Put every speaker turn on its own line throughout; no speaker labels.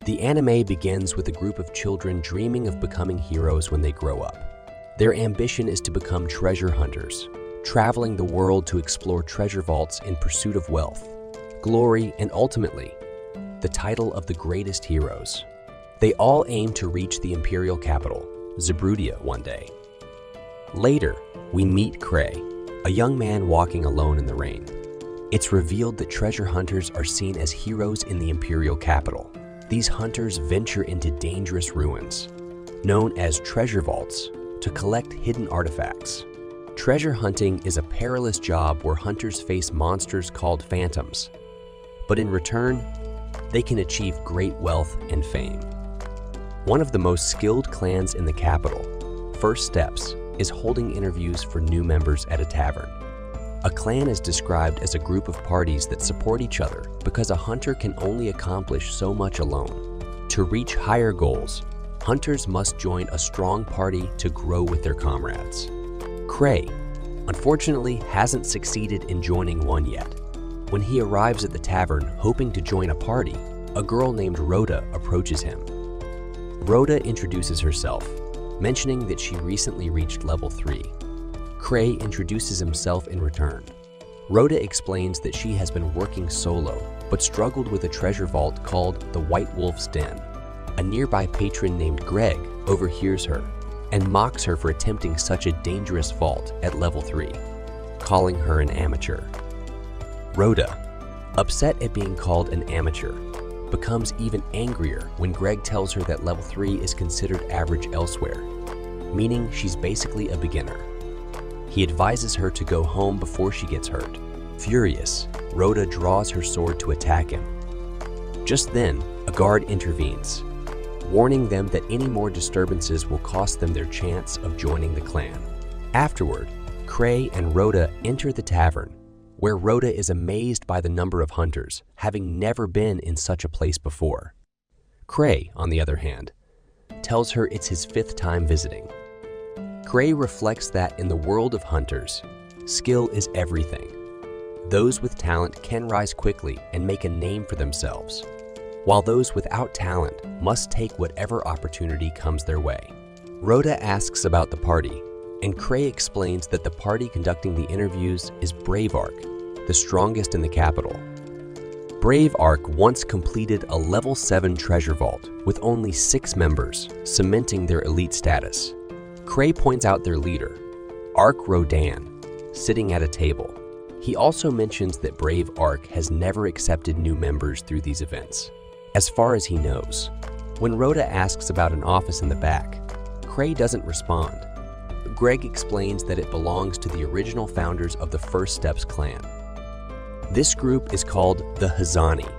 The anime begins with a group of children dreaming of becoming heroes when they grow up. Their ambition is to become treasure hunters, traveling the world to explore treasure vaults in pursuit of wealth, glory, and ultimately, the title of the greatest heroes. They all aim to reach the imperial capital, Zerbrudia, one day. Later, we meet Cray, a young man walking alone in the rain. It's revealed that treasure hunters are seen as heroes in the imperial capital. These hunters venture into dangerous ruins, known as treasure vaults, to collect hidden artifacts. Treasure hunting is a perilous job where hunters face monsters called phantoms, but in return, they can achieve great wealth and fame. One of the most skilled clans in the capital, First Steps, is holding interviews for new members at a tavern. A clan is described as a group of parties that support each other because a hunter can only accomplish so much alone. To reach higher goals, hunters must join a strong party to grow with their comrades. Cray, unfortunately, hasn't succeeded in joining one yet. When he arrives at the tavern hoping to join a party, a girl named Rhoda approaches him. Rhoda introduces herself, mentioning that she recently reached level 3. Cray introduces himself in return. Rhoda explains that she has been working solo, but struggled with a treasure vault called the White Wolf's Den. A nearby patron named Greg overhears her and mocks her for attempting such a dangerous vault at level 3, calling her an amateur. Rhoda, upset at being called an amateur, becomes even angrier when Greg tells her that level 3 is considered average elsewhere, meaning she's basically a beginner. He advises her to go home before she gets hurt. Furious, Rhoda draws her sword to attack him. Just then, a guard intervenes, warning them that any more disturbances will cost them their chance of joining the clan. Afterward, Cray and Rhoda enter the tavern, where Rhoda is amazed by the number of hunters, having never been in such a place before. Cray, on the other hand, tells her it's his 5th time visiting. Cray reflects that in the world of hunters, skill is everything. Those with talent can rise quickly and make a name for themselves, while those without talent must take whatever opportunity comes their way. Rhoda asks about the party, and Cray explains that the party conducting the interviews is Brave Arc, the strongest in the capital. Brave Arc once completed a level 7 treasure vault with only 6 members, cementing their elite status. Cray points out their leader, Arc Rodan, sitting at a table. He also mentions that Brave Arc has never accepted new members through these events, as far as he knows. When Rhoda asks about an office in the back, Cray doesn't respond. Greg explains that it belongs to the original founders of the First Steps clan. This group is called the Hazani,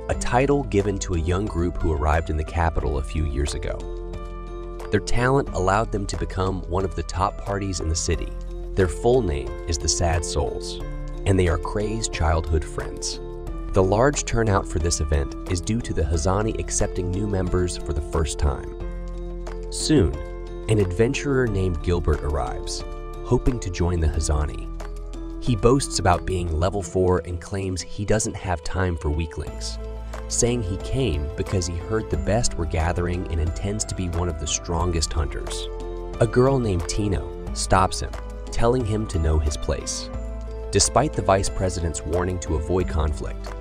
a title given to a young group who arrived in the capital a few years ago. Their talent allowed them to become one of the top parties in the city. Their full name is the Sad Souls, and they are Cray's childhood friends. The large turnout for this event is due to the Hazani accepting new members for the first time. Soon, an adventurer named Gilbert arrives, hoping to join the Hazani. He boasts about being level 4 and claims he doesn't have time for weaklings, saying he came because he heard the best were gathering and intends to be one of the strongest hunters. A girl named Tino stops him, telling him to know his place. Despite the vice president's warning to avoid conflict,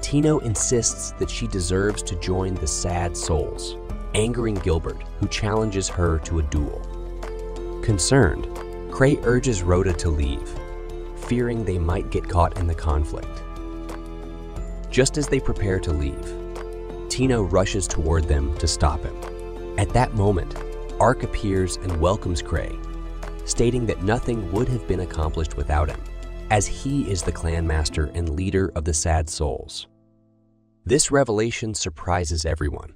Tino insists that she deserves to join the Sad Souls, angering Gilbert, who challenges her to a duel. Concerned, Cray urges Rhoda to leave, fearing they might get caught in the conflict. Just as they prepare to leave, Tino rushes toward them to stop him. At that moment, Arc appears and welcomes Cray, stating that nothing would have been accomplished without him, as he is the clan master and leader of the Sad Souls. This revelation surprises everyone.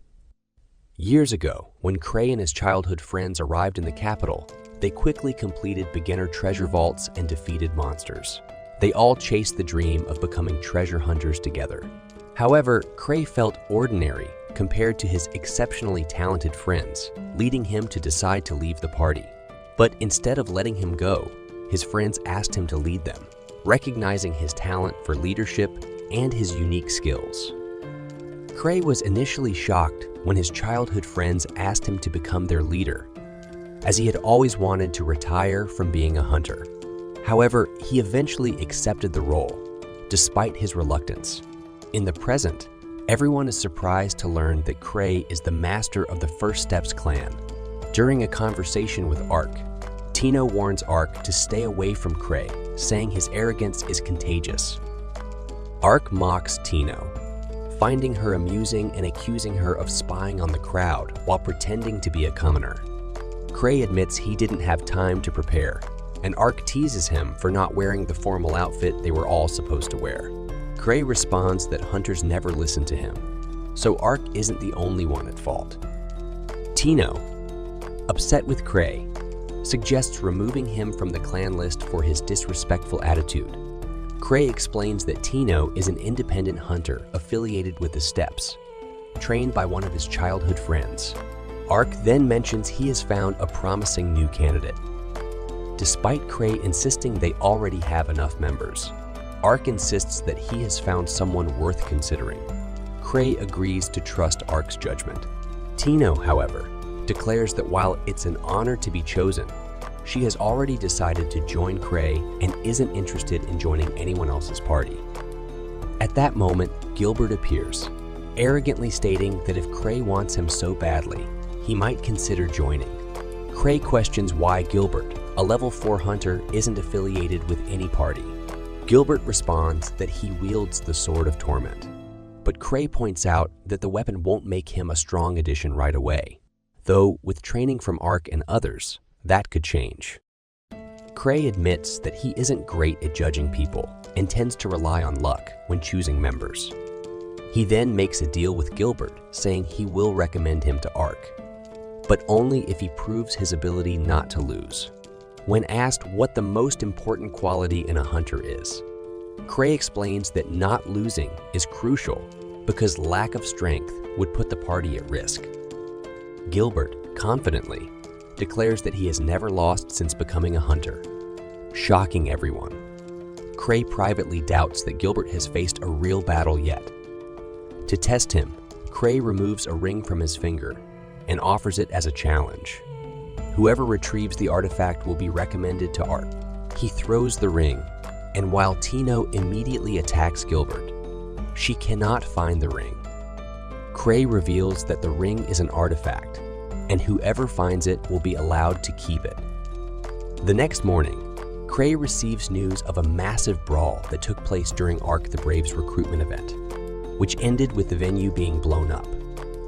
Years ago, when Cray and his childhood friends arrived in the capital, they quickly completed beginner treasure vaults and defeated monsters. They all chased the dream of becoming treasure hunters together. However, Cray felt ordinary compared to his exceptionally talented friends, leading him to decide to leave the party. But instead of letting him go, his friends asked him to lead them, recognizing his talent for leadership and his unique skills. Cray was initially shocked when his childhood friends asked him to become their leader, as he had always wanted to retire from being a hunter. However, he eventually accepted the role, despite his reluctance. In the present, everyone is surprised to learn that Cray is the master of the First Steps clan. During a conversation with Ark, Tino warns Ark to stay away from Cray, saying his arrogance is contagious. Ark mocks Tino, finding her amusing and accusing her of spying on the crowd while pretending to be a commoner. Cray admits he didn't have time to prepare, and Ark teases him for not wearing the formal outfit they were all supposed to wear. Cray responds that hunters never listen to him, so Ark isn't the only one at fault. Tino, upset with Cray, suggests removing him from the clan list for his disrespectful attitude. Cray explains that Tino is an independent hunter affiliated with the Steps, trained by one of his childhood friends. Ark then mentions he has found a promising new candidate. Despite Cray insisting they already have enough members, Ark insists that he has found someone worth considering. Cray agrees to trust Ark's judgment. Tino, however, declares that while it's an honor to be chosen, she has already decided to join Cray and isn't interested in joining anyone else's party. At that moment, Gilbert appears, arrogantly stating that if Cray wants him so badly, he might consider joining. Cray questions why Gilbert, a level 4 hunter, isn't affiliated with any party. Gilbert responds that he wields the Sword of Torment, but Cray points out that the weapon won't make him a strong addition right away, though with training from Ark and others, that could change. Cray admits that he isn't great at judging people and tends to rely on luck when choosing members. He then makes a deal with Gilbert, saying he will recommend him to Ark, but only if he proves his ability not to lose. When asked what the most important quality in a hunter is, Cray explains that not losing is crucial because lack of strength would put the party at risk. Gilbert, confidently, declares that he has never lost since becoming a hunter, shocking everyone. Cray privately doubts that Gilbert has faced a real battle yet. To test him, Cray removes a ring from his finger and offers it as a challenge. Whoever retrieves the artifact will be recommended to Ark. He throws the ring, and while Tino immediately attacks Gilbert, she cannot find the ring. Cray reveals that the ring is an artifact, and whoever finds it will be allowed to keep it. The next morning, Cray receives news of a massive brawl that took place during Ark the Brave's recruitment event, which ended with the venue being blown up.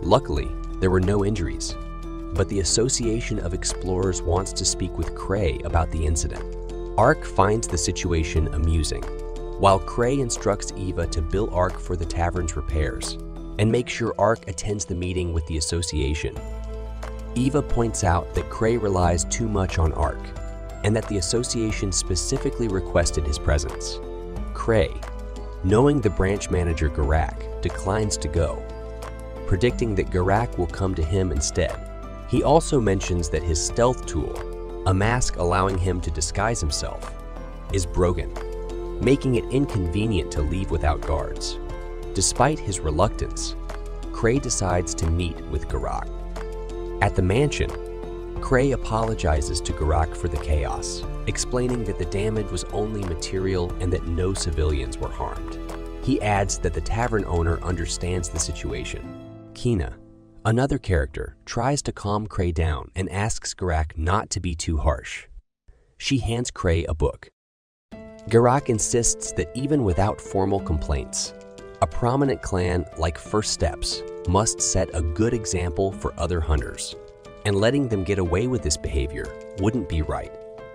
Luckily, there were no injuries, but the Association of Explorers wants to speak with Cray about the incident. Ark finds the situation amusing, while Cray instructs Eva to bill Ark for the tavern's repairs and make sure Ark attends the meeting with the association. Eva points out that Cray relies too much on Ark and that the association specifically requested his presence. Cray, knowing the branch manager Garak, declines to go, predicting that Garak will come to him instead. He also mentions that his stealth tool, a mask allowing him to disguise himself, is broken, making it inconvenient to leave without guards. Despite his reluctance, Cray decides to meet with Garak. At the mansion, Cray apologizes to Garak for the chaos, explaining that the damage was only material and that no civilians were harmed. He adds that the tavern owner understands the situation. Kina, another character, tries to calm Cray down and asks Garak not to be too harsh. She hands Cray a book. Garak insists that even without formal complaints, a prominent clan like First Steps must set a good example for other hunters, and letting them get away with this behavior wouldn't be right.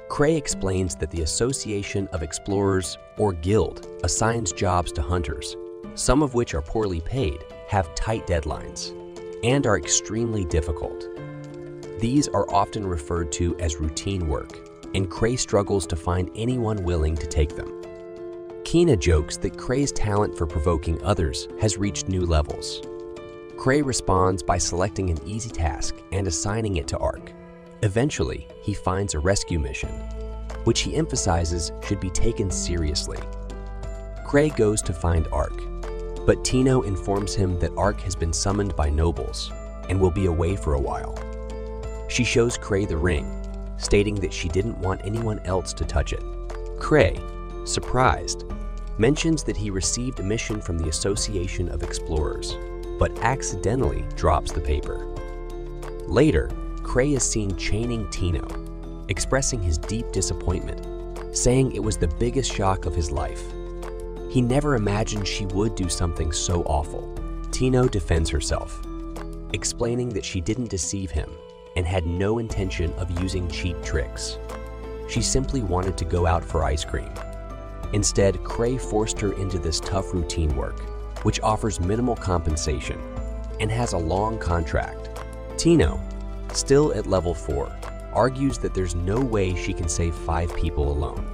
Cray explains that the Association of Explorers, or Guild, assigns jobs to hunters, some of which are poorly paid, have tight deadlines, and are extremely difficult. These are often referred to as routine work, and Cray struggles to find anyone willing to take them. Kina jokes that Cray's talent for provoking others has reached new levels. Cray responds by selecting an easy task and assigning it to Ark. Eventually, he finds a rescue mission, which he emphasizes should be taken seriously. Cray goes to find Ark, But Tino informs him that Ark has been summoned by nobles and will be away for a while. She shows Cray the ring, stating that she didn't want anyone else to touch it. Cray, surprised, mentions that he received a mission from the Association of Explorers, but accidentally drops the paper. Later, Cray is seen chaining Tino, expressing his deep disappointment, saying it was the biggest shock of his life. He never imagined she would do something so awful. Tino defends herself, explaining that she didn't deceive him and had no intention of using cheap tricks. She simply wanted to go out for ice cream. Instead, Cray forced her into this tough routine work, which offers minimal compensation and has a long contract. Tino, still at level 4, argues that there's no way she can save 5 people alone.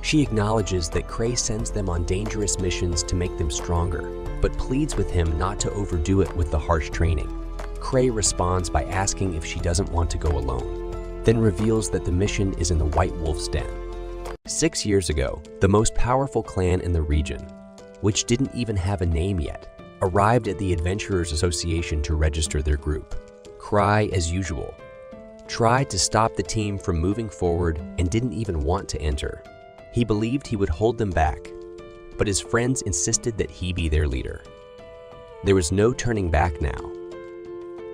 She acknowledges that Cray sends them on dangerous missions to make them stronger, but pleads with him not to overdo it with the harsh training. Cray responds by asking if she doesn't want to go alone, then reveals that the mission is in the White Wolf's den. 6 years ago, the most powerful clan in the region, which didn't even have a name yet, arrived at the Adventurers Association to register their group. Cray, as usual, tried to stop the team from moving forward and didn't even want to enter. He believed he would hold them back, but his friends insisted that he be their leader. There was no turning back now.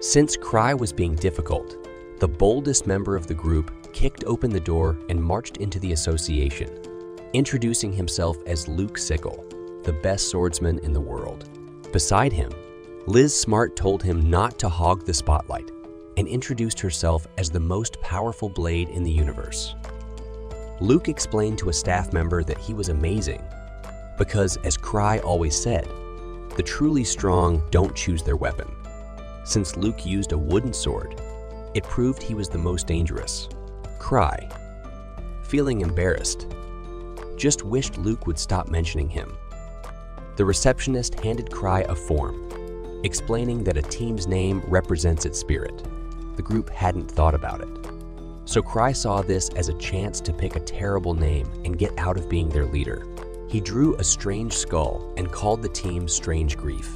Since Cray was being difficult, the boldest member of the group kicked open the door and marched into the association, introducing himself as Luke Sickle, the best swordsman in the world. Beside him, Liz Smart told him not to hog the spotlight and introduced herself as the most powerful blade in the universe. Luke explained to a staff member that he was amazing because, as Cray always said, the truly strong don't choose their weapon. Since Luke used a wooden sword, it proved he was the most dangerous. Cray, feeling embarrassed, just wished Luke would stop mentioning him. The receptionist handed Cray a form, explaining that a team's name represents its spirit. The group hadn't thought about it. So Cray saw this as a chance to pick a terrible name and get out of being their leader. He drew a strange skull and called the team Strange Grief.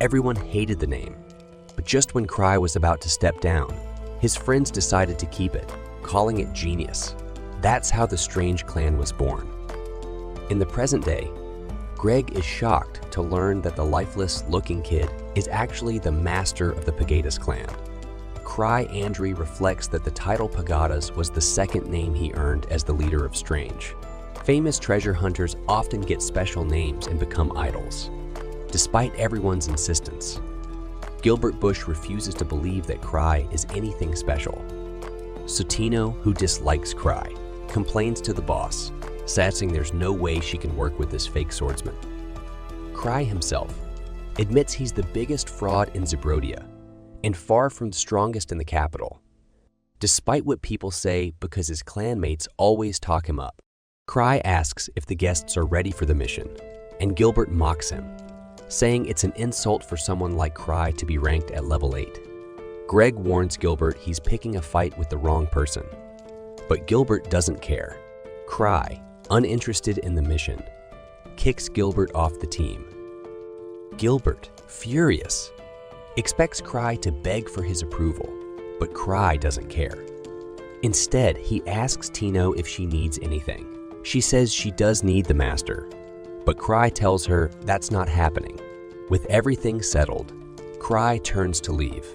Everyone hated the name, but just when Cray was about to step down, his friends decided to keep it, calling it Genius. That's how the Strange Clan was born. In the present day, Greg is shocked to learn that the lifeless-looking kid is actually the master of the Pagadas clan. Cray Andry reflects that the title Pagadas was the second name he earned as the leader of Strange. Famous treasure hunters often get special names and become idols, despite everyone's insistence. Gilbert Bush refuses to believe that Cray is anything special. So Tino, who dislikes Cray, complains to the boss, saying there's no way she can work with this fake swordsman. Cray himself admits he's the biggest fraud in Zebrodia and far from the strongest in the capital, despite what people say because his clanmates always talk him up. Cray asks if the guests are ready for the mission, and Gilbert mocks him, saying it's an insult for someone like Cray to be ranked at level 8. Greg warns Gilbert he's picking a fight with the wrong person, but Gilbert doesn't care. Cray, uninterested in the mission, kicks Gilbert off the team. Gilbert, furious, expects Cray to beg for his approval, but Cray doesn't care. Instead, he asks Tino if she needs anything. She says she does need the master, but Cray tells her that's not happening. With everything settled, Cray turns to leave,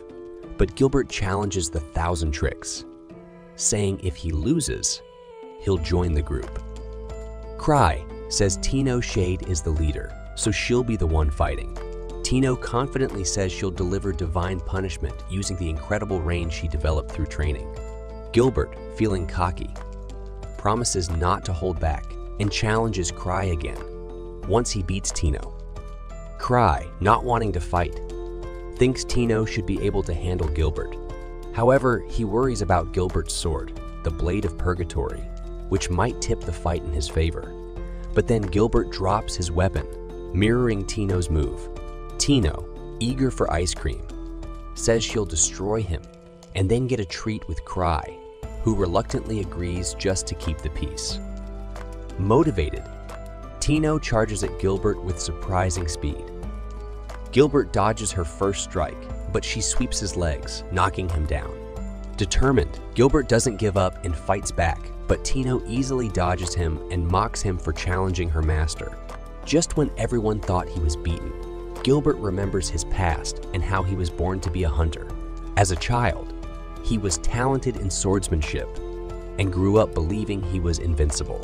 but Gilbert challenges the 1,000 tricks, saying if he loses, he'll join the group. Cray says Tino Shade is the leader, so she'll be the one fighting. Tino confidently says she'll deliver divine punishment using the incredible range she developed through training. Gilbert, feeling cocky, promises not to hold back and challenges Cray again once he beats Tino. Cray, not wanting to fight, thinks Tino should be able to handle Gilbert. However, he worries about Gilbert's sword, the Blade of Purgatory, which might tip the fight in his favor. But then Gilbert drops his weapon, mirroring Tino's move. Tino, eager for ice cream, says she'll destroy him and then get a treat with Cray, who reluctantly agrees just to keep the peace. Motivated, Tino charges at Gilbert with surprising speed. Gilbert dodges her first strike, but she sweeps his legs, knocking him down. Determined, Gilbert doesn't give up and fights back, but Tino easily dodges him and mocks him for challenging her master. Just when everyone thought he was beaten, Gilbert remembers his past and how he was born to be a hunter. As a child, he was talented in swordsmanship and grew up believing he was invincible.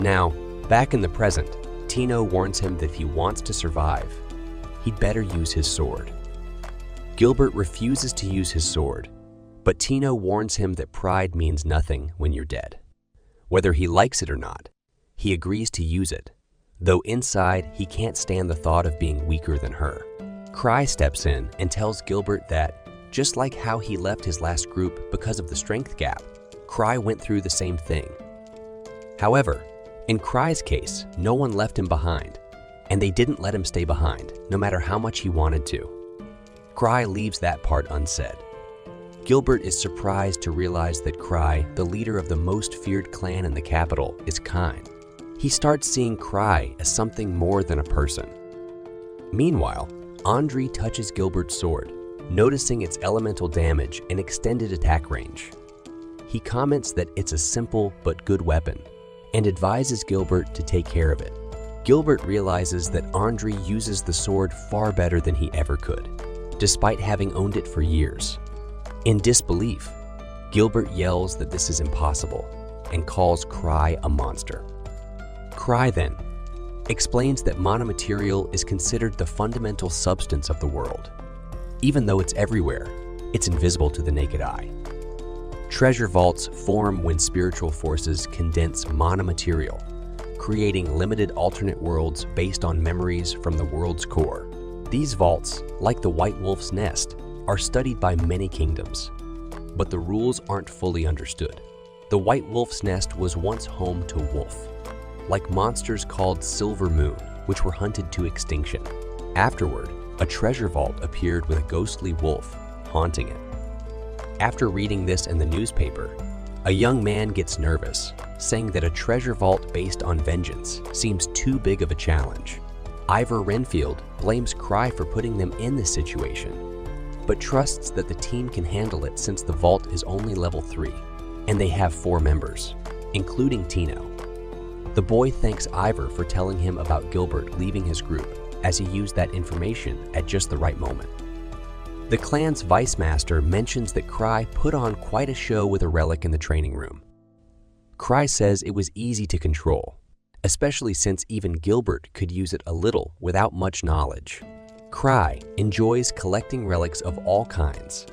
Now, back in the present, Tino warns him that if he wants to survive, he'd better use his sword. Gilbert refuses to use his sword, but Tino warns him that pride means nothing when you're dead. Whether he likes it or not, he agrees to use it, though inside he can't stand the thought of being weaker than her. Cry steps in and tells Gilbert that, just like how he left his last group because of the strength gap, Cry went through the same thing. However, in Cry's case, no one left him behind, and they didn't let him stay behind, no matter how much he wanted to. Cry leaves that part unsaid. Gilbert is surprised to realize that Cry, the leader of the most feared clan in the capital, is kind. He starts seeing Cry as something more than a person. Meanwhile, Andre touches Gilbert's sword, noticing its elemental damage and extended attack range. He comments that it's a simple but good weapon, and advises Gilbert to take care of it. Gilbert realizes that Andre uses the sword far better than he ever could, despite having owned it for years. In disbelief, Gilbert yells that this is impossible and calls Cry a monster. Cry then explains that monomaterial is considered the fundamental substance of the world. Even though it's everywhere, it's invisible to the naked eye. Treasure vaults form when spiritual forces condense monomaterial, creating limited alternate worlds based on memories from the world's core. These vaults, like the White Wolf's Nest, are studied by many kingdoms, but the rules aren't fully understood. The White Wolf's Nest was once home to wolf, like monsters called Silver Moon, which were hunted to extinction. Afterward, a treasure vault appeared with a ghostly wolf haunting it. After reading this in the newspaper, a young man gets nervous, saying that a treasure vault based on vengeance seems too big of a challenge. Ivor Renfield blames Cry for putting them in this situation, but trusts that the team can handle it since the vault is only level 3, and they have 4 members, including Tino. The boy thanks Ivor for telling him about Gilbert leaving his group, as he used that information at just the right moment. The clan's vice master mentions that Cry put on quite a show with a relic in the training room. Cry says it was easy to control, especially since even Gilbert could use it a little without much knowledge. Cry enjoys collecting relics of all kinds,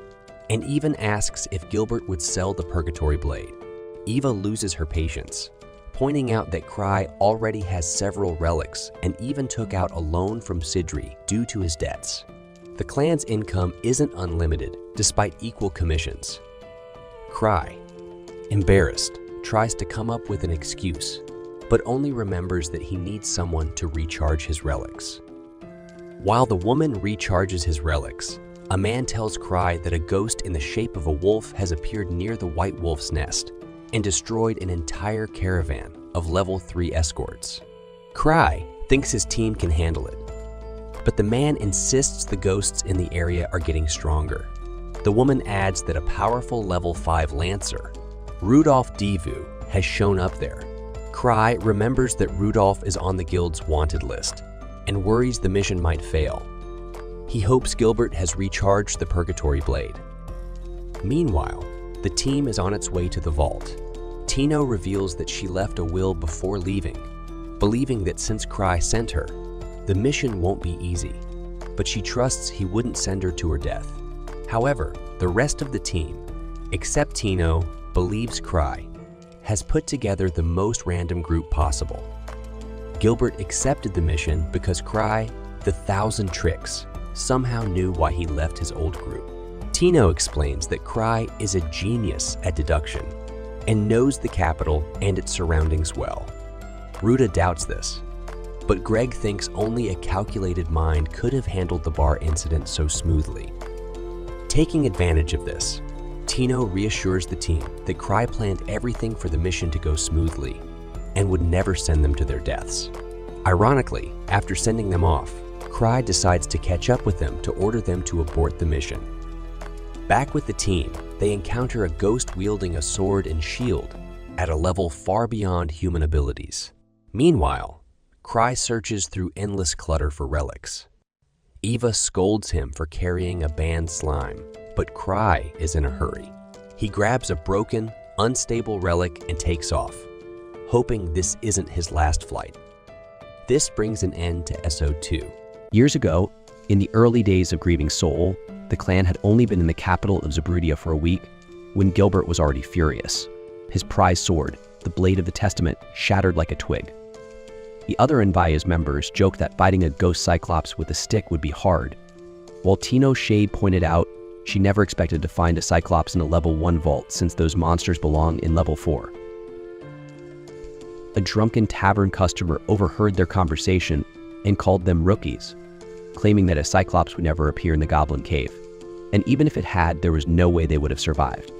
and even asks if Gilbert would sell the Purgatory Blade. Eva loses her patience, pointing out that Cry already has several relics and even took out a loan from Sidri due to his debts. The clan's income isn't unlimited, despite equal commissions. Cry, embarrassed, tries to come up with an excuse, but only remembers that he needs someone to recharge his relics. While the woman recharges his relics, a man tells Cry that a ghost in the shape of a wolf has appeared near the White Wolf's Nest and destroyed an entire caravan of level 3 escorts. Cry thinks his team can handle it, but the man insists the ghosts in the area are getting stronger. The woman adds that a powerful level 5 lancer, Rudolph Divu, has shown up there. Cry remembers that Rudolph is on the guild's wanted list and worries the mission might fail. He hopes Gilbert has recharged the Purgatory Blade. Meanwhile, the team is on its way to the vault. Tino reveals that she left a will before leaving, believing that since Cry sent her, the mission won't be easy, but she trusts he wouldn't send her to her death. However, the rest of the team, except Tino, believes Cry, has put together the most random group possible. Gilbert accepted the mission because Cry, the 1,000 tricks, somehow knew why he left his old group. Tino explains that Cry is a genius at deduction and knows the capital and its surroundings well. Ruta doubts this, but Greg thinks only a calculated mind could have handled the bar incident so smoothly. Taking advantage of this, Tino reassures the team that Cry planned everything for the mission to go smoothly and would never send them to their deaths. Ironically, after sending them off, Cry decides to catch up with them to order them to abort the mission. Back with the team, they encounter a ghost wielding a sword and shield at a level far beyond human abilities. Meanwhile, Cry searches through endless clutter for relics. Eva scolds him for carrying a banned slime, but Cry is in a hurry. He grabs a broken, unstable relic and takes off, hoping this isn't his last flight. This brings an end to SO2.
Years ago, in the early days of Grieving Soul, the clan had only been in the capital of Zabrudia for a week when Gilbert was already furious. His prized sword, the Blade of the Testament, shattered like a twig. The other Envia's members joked that fighting a ghost Cyclops with a stick would be hard, while Tino Shade pointed out she never expected to find a Cyclops in a level 1 vault since those monsters belong in level 4. A drunken tavern customer overheard their conversation and called them rookies, claiming that a Cyclops would never appear in the Goblin Cave. And even if it had, there was no way they would have survived.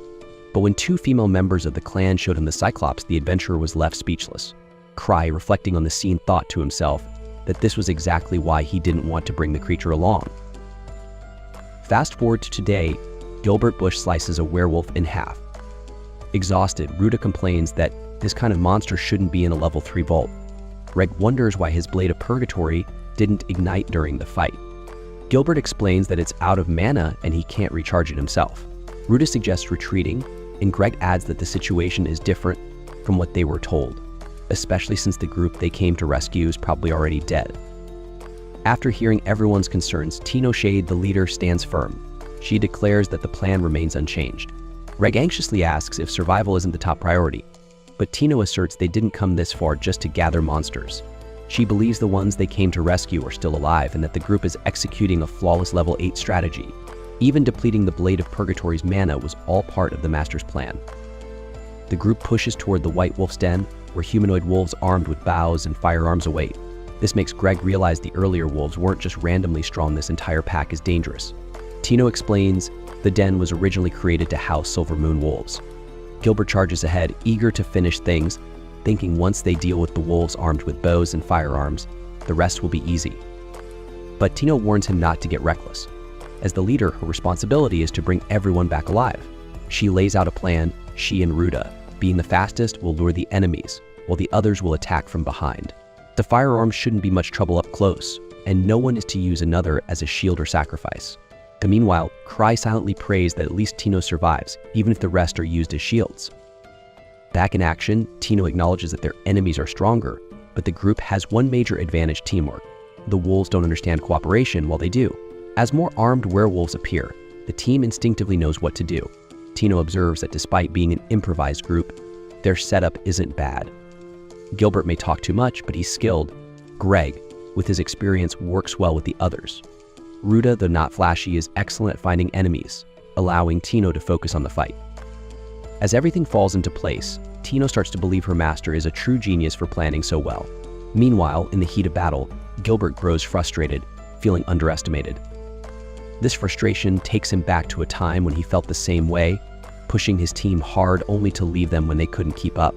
But when 2 female members of the clan showed him the Cyclops, the adventurer was left speechless. Cry, reflecting on the scene, thought to himself that this was exactly why he didn't want to bring the creature along. Fast forward to today, Gilbert Bush slices a werewolf in half. Exhausted, Ruta complains that this kind of monster shouldn't be in a level 3 vault. Greg wonders why his Blade of Purgatory didn't ignite during the fight. Gilbert explains that it's out of mana and he can't recharge it himself. Ruta suggests retreating, and Greg adds that the situation is different from what they were told, especially since the group they came to rescue is probably already dead. After hearing everyone's concerns, Tino Shade, the leader, stands firm. She declares that the plan remains unchanged. Greg anxiously asks if survival isn't the top priority, but Tino asserts they didn't come this far just to gather monsters. She believes the ones they came to rescue are still alive and that the group is executing a flawless level 8 strategy. Even depleting the Blade of Purgatory's mana was all part of the Master's plan. The group pushes toward the White Wolf's Den, where humanoid wolves armed with bows and firearms await. This makes Greg realize the earlier wolves weren't just randomly strong, this entire pack is dangerous. Tino explains the den was originally created to house Silver Moon wolves. Gilbert charges ahead, eager to finish things, thinking once they deal with the wolves armed with bows and firearms, the rest will be easy. But Tino warns him not to get reckless. As the leader, her responsibility is to bring everyone back alive. She lays out a plan. She and Ruta, being the fastest, will lure the enemies, while the others will attack from behind. The firearms shouldn't be much trouble up close, and no one is to use another as a shield or sacrifice. Meanwhile, Cry silently prays that at least Tino survives, even if the rest are used as shields. Back in action, Tino acknowledges that their enemies are stronger, but the group has one major advantage: teamwork. The wolves don't understand cooperation while they do. As more armed werewolves appear, the team instinctively knows what to do. Tino observes that despite being an improvised group, their setup isn't bad. Gilbert may talk too much, but he's skilled. Greg, with his experience, works well with the others. Ruta, though not flashy, is excellent at finding enemies, allowing Tino to focus on the fight. As everything falls into place, Tino starts to believe her master is a true genius for planning so well. Meanwhile, in the heat of battle, Gilbert grows frustrated, feeling underestimated. This frustration takes him back to a time when he felt the same way, pushing his team hard only to leave them when they couldn't keep up.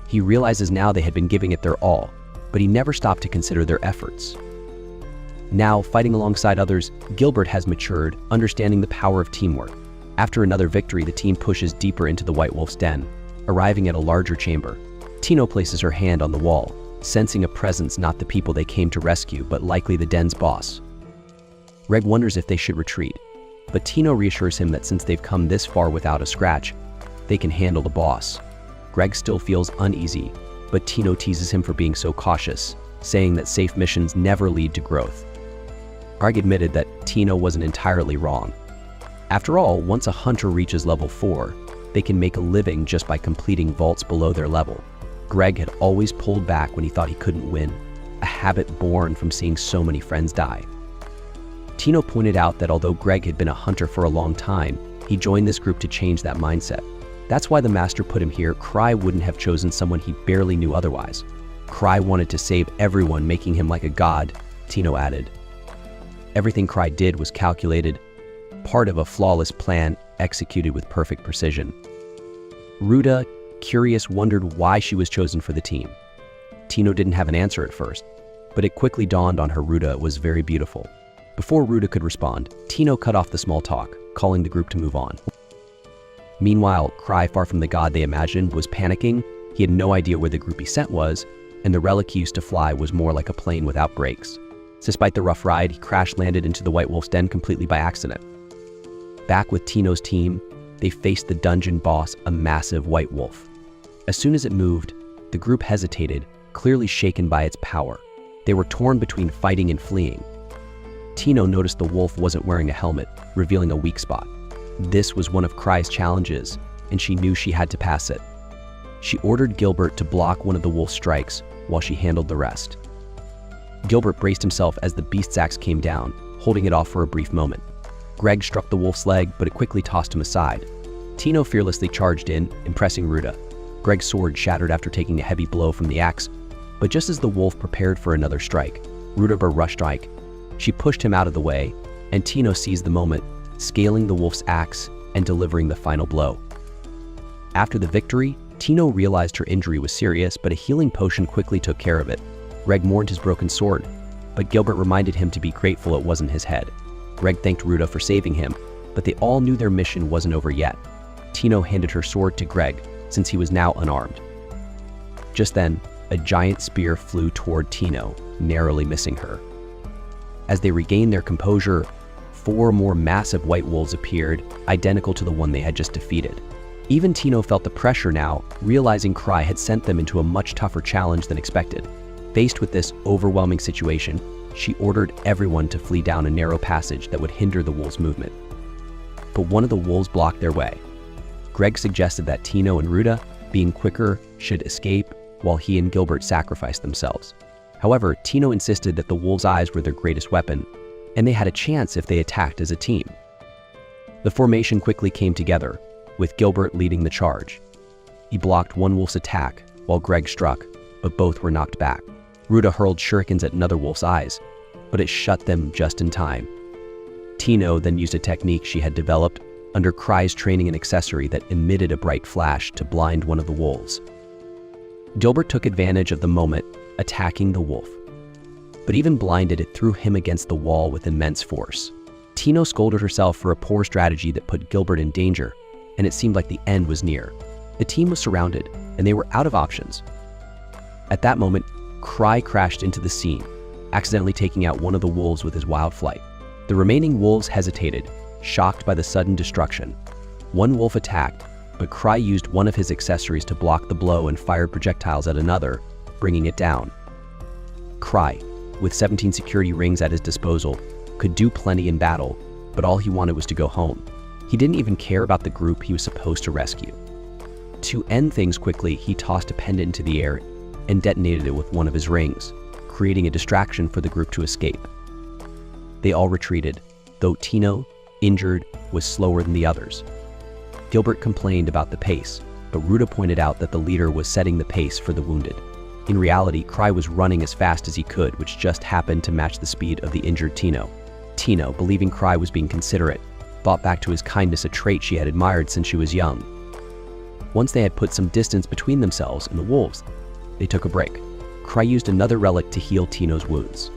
He realizes now they had been giving it their all, but he never stopped to consider their efforts. Now, fighting alongside others, Gilbert has matured, understanding the power of teamwork. After another victory, the team pushes deeper into the White Wolf's den, arriving at a larger chamber. Tino places her hand on the wall, sensing a presence not the people they came to rescue, but likely the den's boss. Greg wonders if they should retreat, but Tino reassures him that since they've come this far without a scratch, they can handle the boss. Greg still feels uneasy, but Tino teases him for being so cautious, saying that safe missions never lead to growth. Greg admitted that Tino wasn't entirely wrong. After all, once a hunter reaches level 4, they can make a living just by completing vaults below their level. Greg had always pulled back when he thought he couldn't win, a habit born from seeing so many friends die. Tino pointed out that although Greg had been a hunter for a long time, he joined this group to change that mindset. That's why the master put him here. Cry wouldn't have chosen someone he barely knew otherwise. Cry wanted to save everyone, making him like a god, Tino added. Everything Cry did was calculated, part of a flawless plan executed with perfect precision. Ruta, curious, wondered why she was chosen for the team. Tino didn't have an answer at first, but it quickly dawned on her Ruta was very beautiful. Before Ruta could respond, Tino cut off the small talk, calling the group to move on. Meanwhile, Cry, far from the god they imagined, was panicking. He had no idea where the group he sent was, and the relic he used to fly was more like a plane without brakes. Despite the rough ride, he crash-landed into the White Wolf's den completely by accident. Back with Tino's team, they faced the dungeon boss, a massive white wolf. As soon as it moved, the group hesitated, clearly shaken by its power. They were torn between fighting and fleeing. Tino noticed the wolf wasn't wearing a helmet, revealing a weak spot. This was one of Cry's challenges, and she knew she had to pass it. She ordered Gilbert to block one of the wolf's strikes while she handled the rest. Gilbert braced himself as the beast's axe came down, holding it off for a brief moment. Greg struck the wolf's leg, but it quickly tossed him aside. Tino fearlessly charged in, impressing Ruta. Greg's sword shattered after taking a heavy blow from the axe, but just as the wolf prepared for another strike, Ruta rushed strike. She pushed him out of the way, and Tino seized the moment, scaling the wolf's axe and delivering the final blow. After the victory, Tino realized her injury was serious, but a healing potion quickly took care of it. Greg mourned his broken sword, but Gilbert reminded him to be grateful it wasn't his head. Greg thanked Ruta for saving him, but they all knew their mission wasn't over yet. Tino handed her sword to Greg, since he was now unarmed. Just then, a giant spear flew toward Tino, narrowly missing her. As they regained their composure, 4 more massive white wolves appeared, identical to the one they had just defeated. Even Tino felt the pressure now, realizing Cry had sent them into a much tougher challenge than expected. Faced with this overwhelming situation, she ordered everyone to flee down a narrow passage that would hinder the wolves' movement. But one of the wolves blocked their way. Greg suggested that Tino and Ruta, being quicker, should escape, while he and Gilbert sacrificed themselves. However, Tino insisted that the wolves' eyes were their greatest weapon, and they had a chance if they attacked as a team. The formation quickly came together, with Gilbert leading the charge. He blocked one wolf's attack, while Greg struck, but both were knocked back. Ruta hurled shurikens at another wolf's eyes, but it shut them just in time. Tino then used a technique she had developed under Cry's training and accessory that emitted a bright flash to blind one of the wolves. Gilbert took advantage of the moment, attacking the wolf. But even blinded, it threw him against the wall with immense force. Tino scolded herself for a poor strategy that put Gilbert in danger, and it seemed like the end was near. The team was surrounded, and they were out of options. At that moment, Cry crashed into the scene, accidentally taking out one of the wolves with his wild flight. The remaining wolves hesitated, shocked by the sudden destruction. One wolf attacked, but Cry used one of his accessories to block the blow and fired projectiles at another, bringing it down. Cry, with 17 security rings at his disposal, could do plenty in battle, but all he wanted was to go home. He didn't even care about the group he was supposed to rescue. To end things quickly, he tossed a pendant into the air and detonated it with one of his rings, creating a distraction for the group to escape. They all retreated, though Tino, injured, was slower than the others. Gilbert complained about the pace, but Ruta pointed out that the leader was setting the pace for the wounded. In reality, Cry was running as fast as he could, which just happened to match the speed of the injured Tino. Tino, believing Cry was being considerate, thought back to his kindness, a trait she had admired since she was young. Once they had put some distance between themselves and the wolves, they took a break. Cry used another relic to heal Tino's wounds.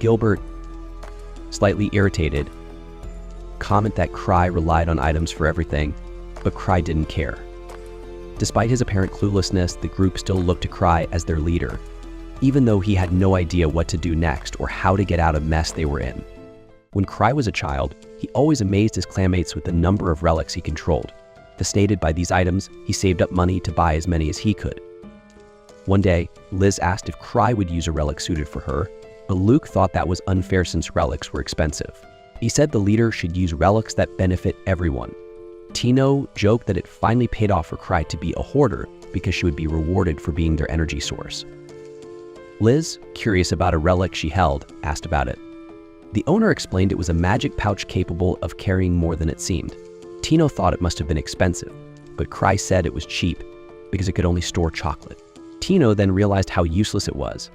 Gilbert, slightly irritated, commented that Cry relied on items for everything, but Cry didn't care. Despite his apparent cluelessness, the group still looked to Cry as their leader, even though he had no idea what to do next or how to get out of the mess they were in. When Cry was a child, he always amazed his clanmates with the number of relics he controlled. Fascinated by these items, he saved up money to buy as many as he could. One day, Liz asked if Cry would use a relic suited for her, but Luke thought that was unfair since relics were expensive. He said the leader should use relics that benefit everyone. Tino joked that it finally paid off for Cry to be a hoarder because she would be rewarded for being their energy source. Liz, curious about a relic she held, asked about it. The owner explained it was a magic pouch capable of carrying more than it seemed. Tino thought it must have been expensive, but Cry said it was cheap because it could only store chocolate. Tino then realized how useless it was.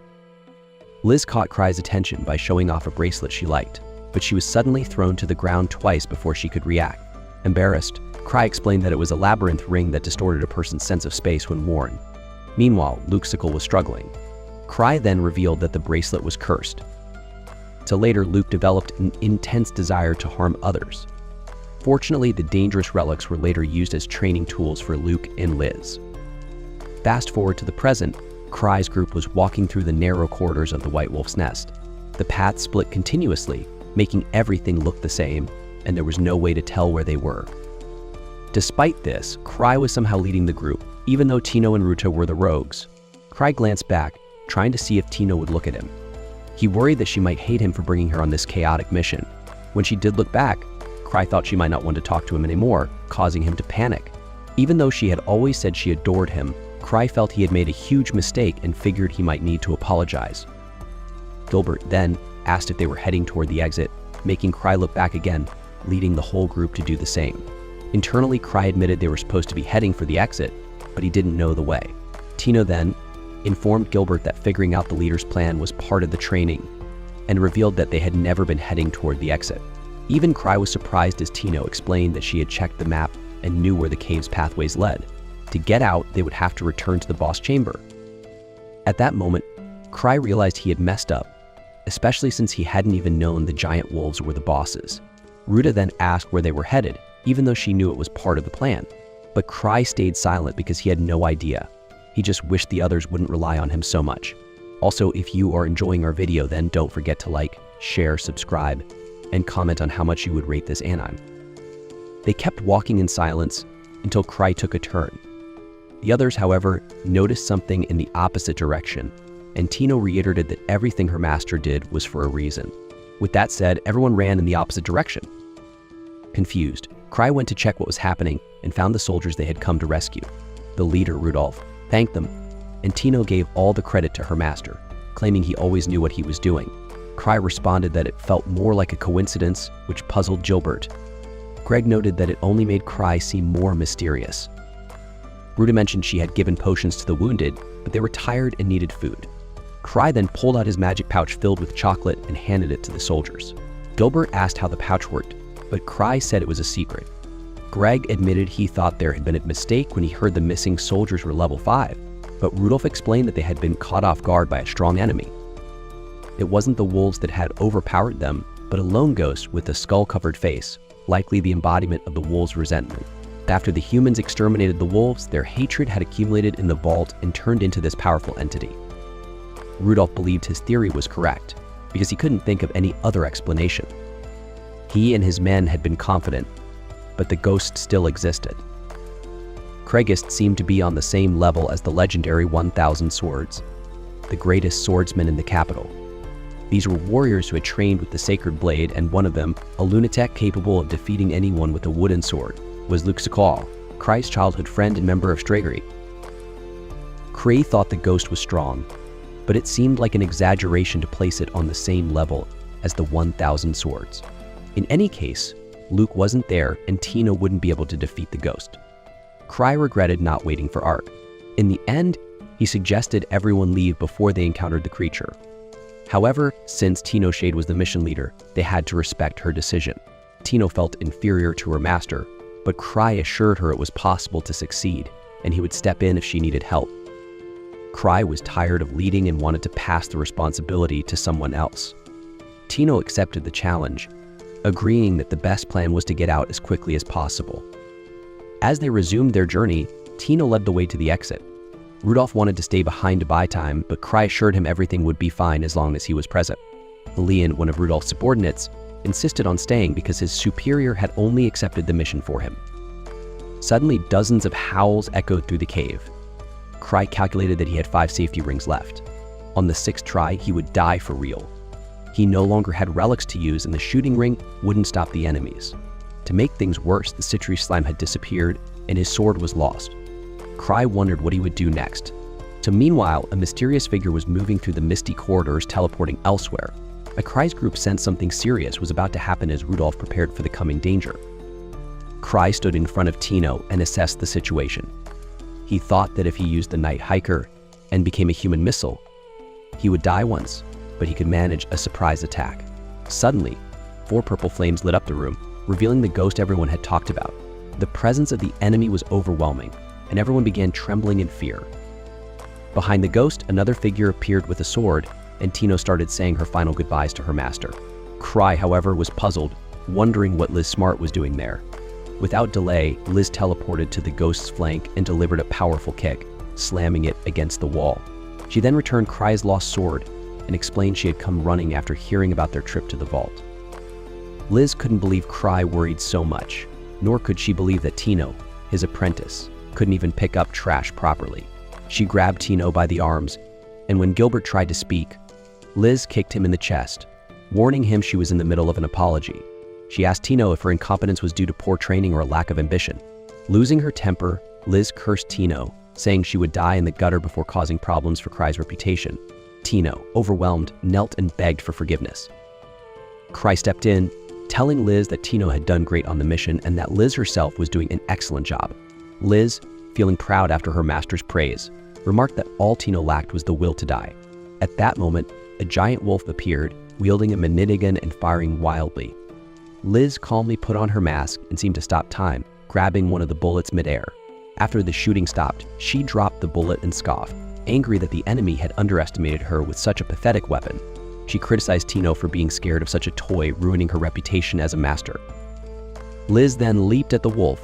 Liz caught Cry's attention by showing off a bracelet she liked, but she was suddenly thrown to the ground twice before she could react. Embarrassed, Cry explained that it was a labyrinth ring that distorted a person's sense of space when worn. Meanwhile, Luxical was struggling. Cry then revealed that the bracelet was cursed. So later, Luke developed an intense desire to harm others. Fortunately, the dangerous relics were later used as training tools for Luke and Liz. Fast forward to the present, Cry's group was walking through the narrow corridors of the White Wolf's nest. The paths split continuously, making everything look the same, and there was no way to tell where they were. Despite this, Cry was somehow leading the group, even though Tino and Ruta were the rogues. Cry glanced back, trying to see if Tino would look at him. He worried that she might hate him for bringing her on this chaotic mission. When she did look back, Cry thought she might not want to talk to him anymore, causing him to panic. Even though she had always said she adored him, Cry felt he had made a huge mistake and figured he might need to apologize. Gilbert then asked if they were heading toward the exit, making Cry look back again, leading the whole group to do the same. Internally, Cry admitted they were supposed to be heading for the exit, but he didn't know the way. Tino then informed Gilbert that figuring out the leader's plan was part of the training, and revealed that they had never been heading toward the exit. Even Cry was surprised as Tino explained that she had checked the map and knew where the cave's pathways led. To get out, they would have to return to the boss chamber. At that moment, Cry realized he had messed up, especially since he hadn't even known the giant wolves were the bosses. Ruta then asked where they were headed, even though she knew it was part of the plan. But Cry stayed silent because he had no idea. He just wished the others wouldn't rely on him so much. Also, if you are enjoying our video, then don't forget to like, share, subscribe, and comment on how much you would rate this anime. They kept walking in silence until Cry took a turn. The others, however, noticed something in the opposite direction, and Tino reiterated that everything her master did was for a reason. With that said, everyone ran in the opposite direction. Confused, Cry went to check what was happening and found the soldiers they had come to rescue. The leader, Rudolph, thanked them, and Tino gave all the credit to her master, claiming he always knew what he was doing. Cry responded that it felt more like a coincidence, which puzzled Gilbert. Greg noted that it only made Cry seem more mysterious. Ruta mentioned she had given potions to the wounded, but they were tired and needed food. Cry then pulled out his magic pouch filled with chocolate and handed it to the soldiers. Gilbert asked how the pouch worked, but Cry said it was a secret. Greg admitted he thought there had been a mistake when he heard the missing soldiers were level 5, but Rudolph explained that they had been caught off guard by a strong enemy. It wasn't the wolves that had overpowered them, but a lone ghost with a skull-covered face, likely the embodiment of the wolves' resentment. After the humans exterminated the wolves, their hatred had accumulated in the vault and turned into this powerful entity. Rudolph believed his theory was correct, because he couldn't think of any other explanation. He and his men had been confident, but the ghost still existed. Craigist seemed to be on the same level as the legendary 1,000 Swords, the greatest swordsmen in the capital. These were warriors who had trained with the sacred blade, and one of them, a lunatic capable of defeating anyone with a wooden sword, was Luxical, Cry's childhood friend and member of Straggery. Cray thought the ghost was strong, but it seemed like an exaggeration to place it on the same level as the 1,000 Swords. In any case, Luke wasn't there and Tino wouldn't be able to defeat the ghost. Cry regretted not waiting for Ark. In the end, he suggested everyone leave before they encountered the creature. However, since Tino Shade was the mission leader, they had to respect her decision. Tino felt inferior to her master, but Cry assured her it was possible to succeed, and he would step in if she needed help. Cry was tired of leading and wanted to pass the responsibility to someone else. Tino accepted the challenge, agreeing that the best plan was to get out as quickly as possible. As they resumed their journey, Tino led the way to the exit. Rudolph wanted to stay behind to buy time, but Cry assured him everything would be fine as long as he was present. Leon, one of Rudolph's subordinates, insisted on staying because his superior had only accepted the mission for him. Suddenly, dozens of howls echoed through the cave. Cry calculated that he had 5 safety rings left. On the 6th try, he would die for real. He no longer had relics to use, and the shooting ring wouldn't stop the enemies. To make things worse, the citrus slime had disappeared, and his sword was lost. Cry wondered what he would do next. So meanwhile, a mysterious figure was moving through the misty corridors, teleporting elsewhere. A Cry's group sensed something serious was about to happen as Rudolph prepared for the coming danger. Cry stood in front of Tino and assessed the situation. He thought that if he used the Night Hiker and became a human missile, he would die once, but he could manage a surprise attack. Suddenly, 4 purple flames lit up the room, revealing the ghost everyone had talked about. The presence of the enemy was overwhelming, and everyone began trembling in fear. Behind the ghost, another figure appeared with a sword, and Tino started saying her final goodbyes to her master. Cry, however, was puzzled, wondering what Liz Smart was doing there. Without delay, Liz teleported to the ghost's flank and delivered a powerful kick, slamming it against the wall. She then returned Cry's lost sword and explained she had come running after hearing about their trip to the vault. Liz couldn't believe Cry worried so much, nor could she believe that Tino, his apprentice, couldn't even pick up trash properly. She grabbed Tino by the arms, and when Gilbert tried to speak, Liz kicked him in the chest, warning him she was in the middle of an apology. She asked Tino if her incompetence was due to poor training or a lack of ambition. Losing her temper, Liz cursed Tino, saying she would die in the gutter before causing problems for Cry's reputation. Tino, overwhelmed, knelt and begged for forgiveness. Cry stepped in, telling Liz that Tino had done great on the mission and that Liz herself was doing an excellent job. Liz, feeling proud after her master's praise, remarked that all Tino lacked was the will to die. At that moment, a giant wolf appeared, wielding a minigun and firing wildly. Liz calmly put on her mask and seemed to stop time, grabbing one of the bullets midair. After the shooting stopped, she dropped the bullet and scoffed, angry that the enemy had underestimated her with such a pathetic weapon. She criticized Tino for being scared of such a toy, ruining her reputation as a master. Liz then leaped at the wolf,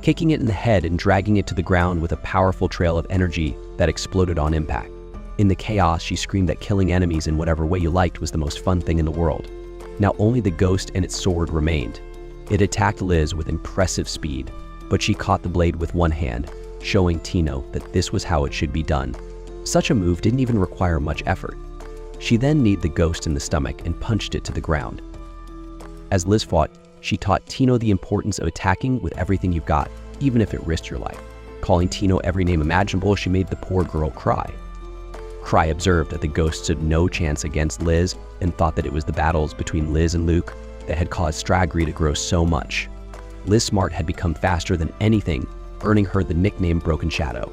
kicking it in the head and dragging it to the ground with a powerful trail of energy that exploded on impact. In the chaos, she screamed that killing enemies in whatever way you liked was the most fun thing in the world. Now only the ghost and its sword remained. It attacked Liz with impressive speed, but she caught the blade with one hand, showing Tino that this was how it should be done. Such a move didn't even require much effort. She then kneed the ghost in the stomach and punched it to the ground. As Liz fought, she taught Tino the importance of attacking with everything you've got, even if it risked your life. Calling Tino every name imaginable, she made the poor girl cry. Cry observed that the ghost stood no chance against Liz and thought that it was the battles between Liz and Luke that had caused Stragri to grow so much. Liz Smart had become faster than anything, earning her the nickname Broken Shadow.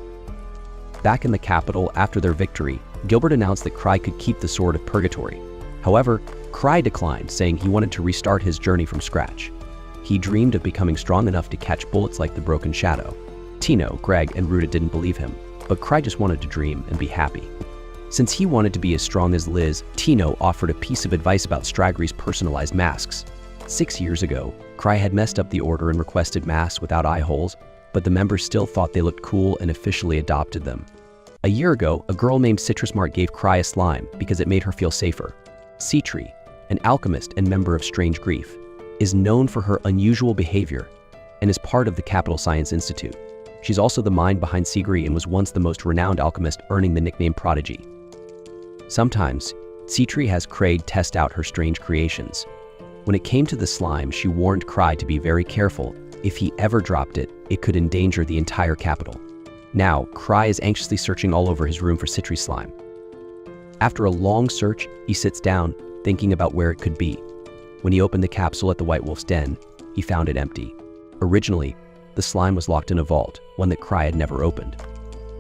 Back in the capital after their victory, Gilbert announced that Cry could keep the Sword of Purgatory. However, Cry declined, saying he wanted to restart his journey from scratch. He dreamed of becoming strong enough to catch bullets like the Broken Shadow. Tino, Greg, and Ruta didn't believe him, but Cry just wanted to dream and be happy. Since he wanted to be as strong as Liz, Tino offered a piece of advice about Stragri's personalized masks. 6 years ago, Cry had messed up the order and requested masks without eye holes, but the members still thought they looked cool and officially adopted them. A year ago, a girl named Citrus Mart gave Cry a slime because it made her feel safer. Citri, an alchemist and member of Strange Grief, is known for her unusual behavior and is part of the Capital Science Institute. She's also the mind behind Sigri and was once the most renowned alchemist, earning the nickname Prodigy. Sometimes, Citri has Craig test out her strange creations. When it came to the slime, she warned Cry to be very careful. If he ever dropped it, it could endanger the entire capital. Now, Cry is anxiously searching all over his room for Citri's slime. After a long search, he sits down, thinking about where it could be. When he opened the capsule at the White Wolf's den, he found it empty. Originally, the slime was locked in a vault, one that Cry had never opened.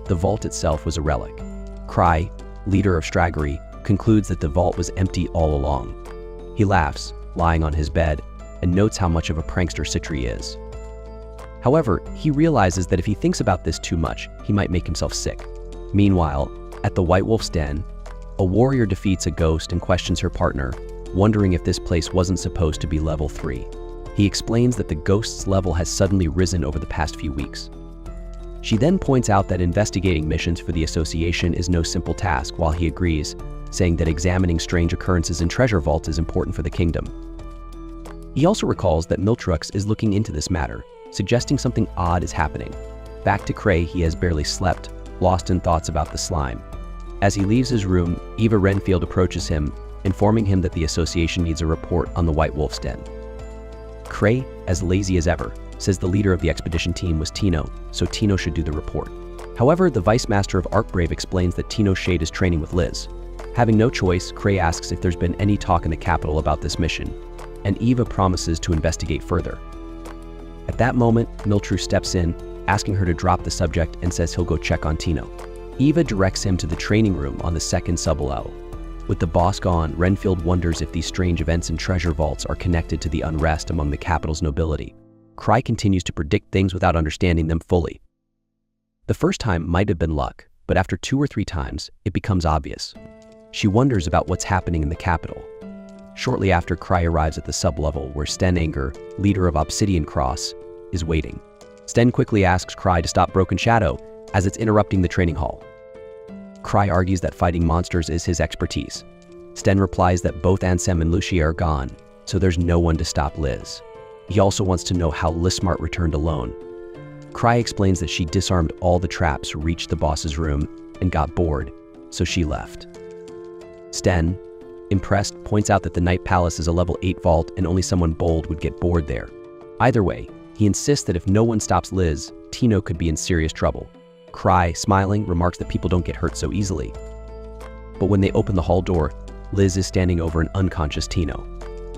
The vault itself was a relic. Cry, leader of Stragri, concludes that the vault was empty all along. He laughs, lying on his bed, and notes how much of a prankster Citri is. However, he realizes that if he thinks about this too much, he might make himself sick. Meanwhile, at the White Wolf's den, a warrior defeats a ghost and questions her partner, wondering if this place wasn't supposed to be level 3. He explains that the ghost's level has suddenly risen over the past few weeks. She then points out that investigating missions for the association is no simple task, while he agrees, saying that examining strange occurrences in treasure vaults is important for the kingdom. He also recalls that Miltrux is looking into this matter, suggesting something odd is happening. Back to Cray, he has barely slept, lost in thoughts about the slime. As he leaves his room, Eva Renfield approaches him, informing him that the association needs a report on the White Wolf's den. Cray, as lazy as ever, says the leader of the expedition team was Tino, so Tino should do the report. However, the Vice Master of Arkbrave explains that Tino Shade is training with Liz. Having no choice, Cray asks if there's been any talk in the capital about this mission, and Eva promises to investigate further. At that moment, Miltru steps in, asking her to drop the subject and says he'll go check on Tino. Eva directs him to the training room on the second sub-level. With the boss gone, Renfield wonders if these strange events in treasure vaults are connected to the unrest among the capital's nobility. Cry continues to predict things without understanding them fully. The first time might have been luck, but after 2 or 3 times, it becomes obvious. She wonders about what's happening in the capital. Shortly after, Cry arrives at the sublevel where Sten Anger, leader of Obsidian Cross, is waiting. Sten quickly asks Cry to stop Broken Shadow as it's interrupting the training hall. Cry argues that fighting monsters is his expertise. Sten replies that both Ansem and Lucia are gone, so there's no one to stop Liz. He also wants to know how Lismart returned alone. Cry explains that she disarmed all the traps, reached the boss's room, and got bored, so she left. Sten, impressed, points out that the Night Palace is a level 8 vault and only someone bold would get bored there. Either way, he insists that if no one stops Liz, Tino could be in serious trouble. Cry, smiling, remarks that people don't get hurt so easily. But when they open the hall door, Liz is standing over an unconscious Tino.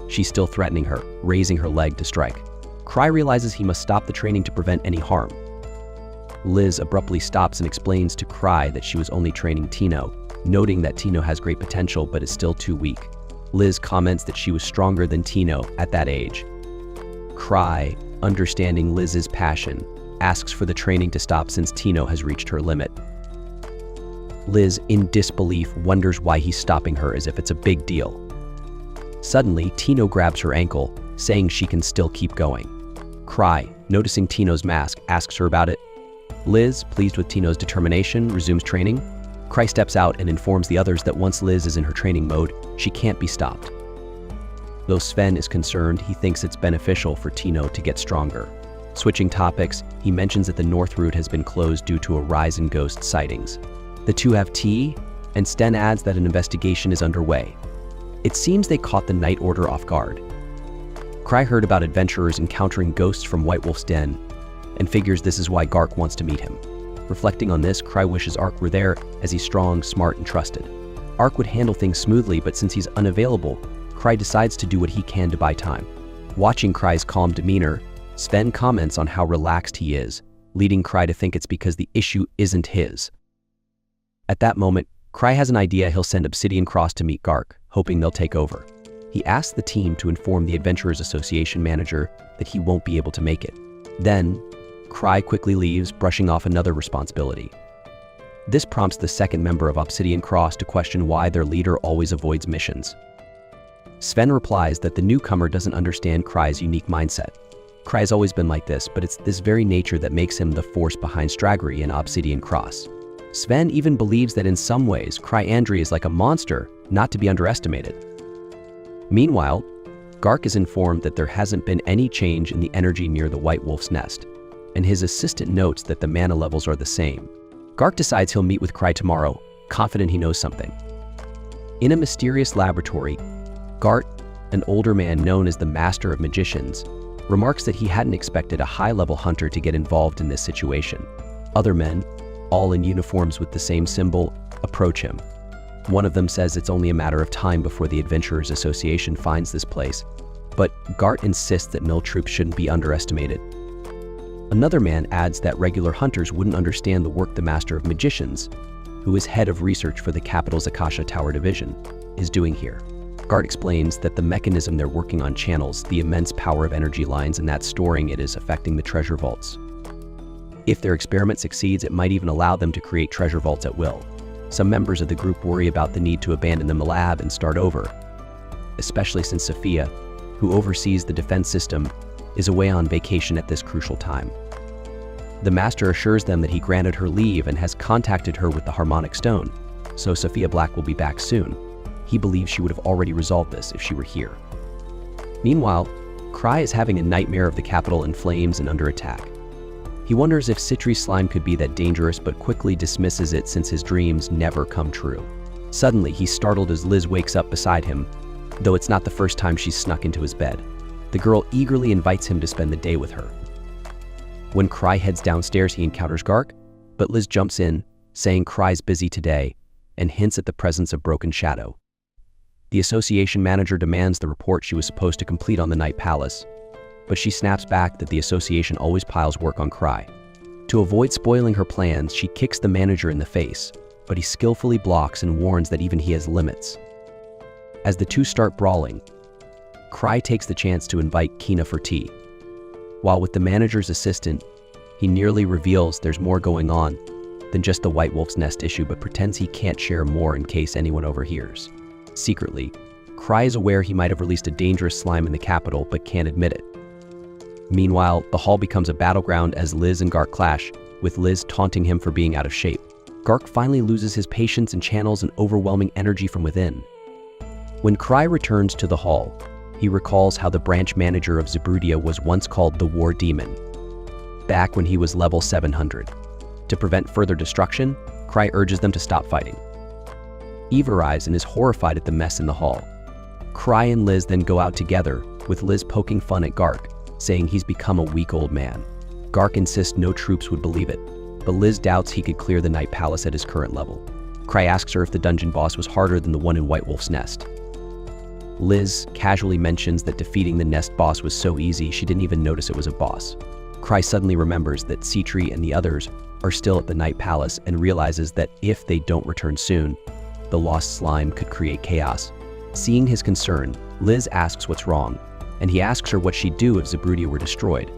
She's still threatening her, raising her leg to strike. Cry realizes he must stop the training to prevent any harm. Liz abruptly stops and explains to Cry that she was only training Tino, noting that Tino has great potential but is still too weak. Liz comments that she was stronger than Tino at that age. Cry, understanding Liz's passion, asks for the training to stop since Tino has reached her limit. Liz, in disbelief, wonders why he's stopping her as if it's a big deal. Suddenly, Tino grabs her ankle, saying she can still keep going. Cry, noticing Tino's mask, asks her about it. Liz, pleased with Tino's determination, resumes training. Cry steps out and informs the others that once Liz is in her training mode, she can't be stopped. Though Sven is concerned, he thinks it's beneficial for Tino to get stronger. Switching topics, he mentions that the North Route has been closed due to a rise in ghost sightings. The two have tea, and Sten adds that an investigation is underway. It seems they caught the Night Order off guard. Cry heard about adventurers encountering ghosts from White Wolf's den, and figures this is why Gark wants to meet him. Reflecting on this, Cry wishes Ark were there, as he's strong, smart, and trusted. Ark would handle things smoothly, but since he's unavailable, Cry decides to do what he can to buy time. Watching Cry's calm demeanor, Sven comments on how relaxed he is, leading Cry to think it's because the issue isn't his. At that moment, Cry has an idea he'll send Obsidian Cross to meet Gark, hoping they'll take over. He asks the team to inform the Adventurers Association manager that he won't be able to make it. Then, Cry quickly leaves, brushing off another responsibility. This prompts the second member of Obsidian Cross to question why their leader always avoids missions. Sven replies that the newcomer doesn't understand Cry's unique mindset. Cry's always been like this, but it's this very nature that makes him the force behind Straggery and Obsidian Cross. Sven even believes that in some ways, Cryandry is like a monster, not to be underestimated. Meanwhile, Gark is informed that there hasn't been any change in the energy near the White Wolf's nest, and his assistant notes that the mana levels are the same. Gark decides he'll meet with Cry tomorrow, confident he knows something. In a mysterious laboratory, Gart, an older man known as the Master of Magicians, remarks that he hadn't expected a high-level hunter to get involved in this situation. Other men, all in uniforms with the same symbol, approach him. One of them says it's only a matter of time before the Adventurers Association finds this place, but Gart insists that no troops shouldn't be underestimated. Another man adds that regular hunters wouldn't understand the work the Master of Magicians, who is head of research for the capital's Akasha Tower Division, is doing here. Gart explains that the mechanism they're working on channels the immense power of energy lines and that storing it is affecting the treasure vaults. If their experiment succeeds, it might even allow them to create treasure vaults at will. Some members of the group worry about the need to abandon the lab and start over, especially since Sophia, who oversees the defense system, is away on vacation at this crucial time. The Master assures them that he granted her leave and has contacted her with the Harmonic Stone, so Sophia Black will be back soon. He believes she would have already resolved this if she were here. Meanwhile, Cry is having a nightmare of the capital in flames and under attack. He wonders if Citri's slime could be that dangerous, but quickly dismisses it since his dreams never come true. Suddenly, he's startled as Liz wakes up beside him, though it's not the first time she's snuck into his bed. The girl eagerly invites him to spend the day with her. When Cry heads downstairs, he encounters Gark, but Liz jumps in, saying Cry's busy today, and hints at the presence of Broken Shadow. The association manager demands the report she was supposed to complete on the Night Palace, but she snaps back that the association always piles work on Cry. To avoid spoiling her plans, she kicks the manager in the face, but he skillfully blocks and warns that even he has limits. As the two start brawling, Cry takes the chance to invite Kina for tea. While with the manager's assistant, he nearly reveals there's more going on than just the white wolf's nest issue, but pretends he can't share more in case anyone overhears. Secretly, Cry is aware he might have released a dangerous slime in the capital, but can't admit it. Meanwhile, the hall becomes a battleground as Liz and Gark clash, with Liz taunting him for being out of shape. Gark finally loses his patience and channels an overwhelming energy from within. When Cry returns to the hall, he recalls how the branch manager of Zabrudia was once called the War Demon, back when he was level 700. To prevent further destruction, Cry urges them to stop fighting. Eve arrives and is horrified at the mess in the hall. Cry and Liz then go out together, with Liz poking fun at Gark, saying he's become a weak old man. Gark insists no troops would believe it, but Liz doubts he could clear the Night Palace at his current level. Cry asks her if the dungeon boss was harder than the one in White Wolf's Nest. Liz casually mentions that defeating the nest boss was so easy she didn't even notice it was a boss. Cry suddenly remembers that Citri and the others are still at the Night Palace and realizes that if they don't return soon, the lost slime could create chaos. Seeing his concern, Liz asks what's wrong, and he asks her what she'd do if Zabrudia were destroyed.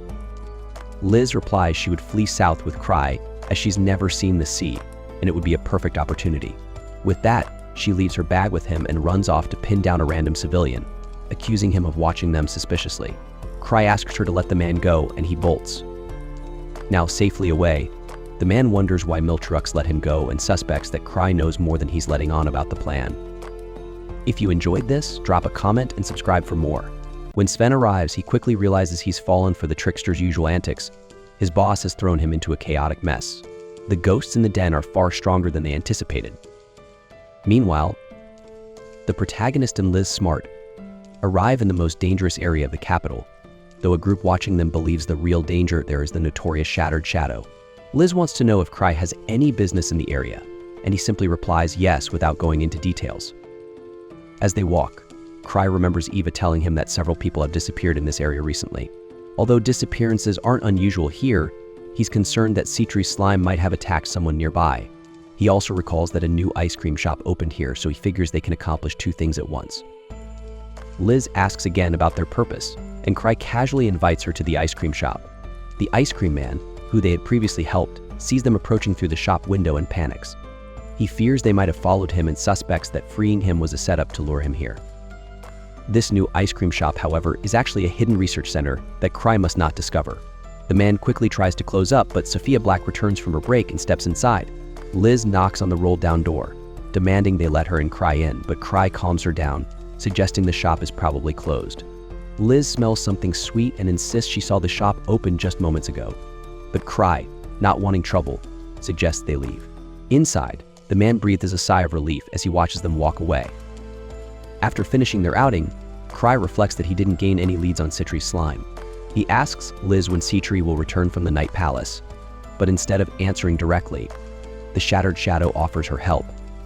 Liz replies she would flee south with Cry, as she's never seen the sea, and it would be a perfect opportunity. With that, she leaves her bag with him and runs off to pin down a random civilian, accusing him of watching them suspiciously. Cry asks her to let the man go, and he bolts. Now safely away, the man wonders why Miltrux let him go and suspects that Cry knows more than he's letting on about the plan. If you enjoyed this, drop a comment and subscribe for more. When Sven arrives, he quickly realizes he's fallen for the trickster's usual antics. His boss has thrown him into a chaotic mess. The ghosts in the den are far stronger than they anticipated. Meanwhile, the protagonist and Liz Smart arrive in the most dangerous area of the capital, though a group watching them believes the real danger there is the notorious Shattered Shadow. Liz wants to know if Cry has any business in the area, and he simply replies yes without going into details. As they walk, Cry remembers Eva telling him that several people have disappeared in this area recently. Although disappearances aren't unusual here, he's concerned that Citri's slime might have attacked someone nearby. He also recalls that a new ice cream shop opened here, so he figures they can accomplish two things at once. Liz asks again about their purpose, and Cry casually invites her to the ice cream shop. The ice cream man, who they had previously helped, sees them approaching through the shop window and panics. He fears they might have followed him and suspects that freeing him was a setup to lure him here. This new ice cream shop, however, is actually a hidden research center that Cry must not discover. The man quickly tries to close up, but Sophia Black returns from her break and steps inside. Liz knocks on the rolled-down door, demanding they let her and Cry in, but Cry calms her down, suggesting the shop is probably closed. Liz smells something sweet and insists she saw the shop open just moments ago. But Cry, not wanting trouble, suggests they leave. Inside, the man breathes a sigh of relief as he watches them walk away. After finishing their outing, Cry reflects that he didn't gain any leads on Citri's slime. He asks Liz when Citri will return from the Night Palace, but instead of answering directly, the Shattered Shadow offers her help,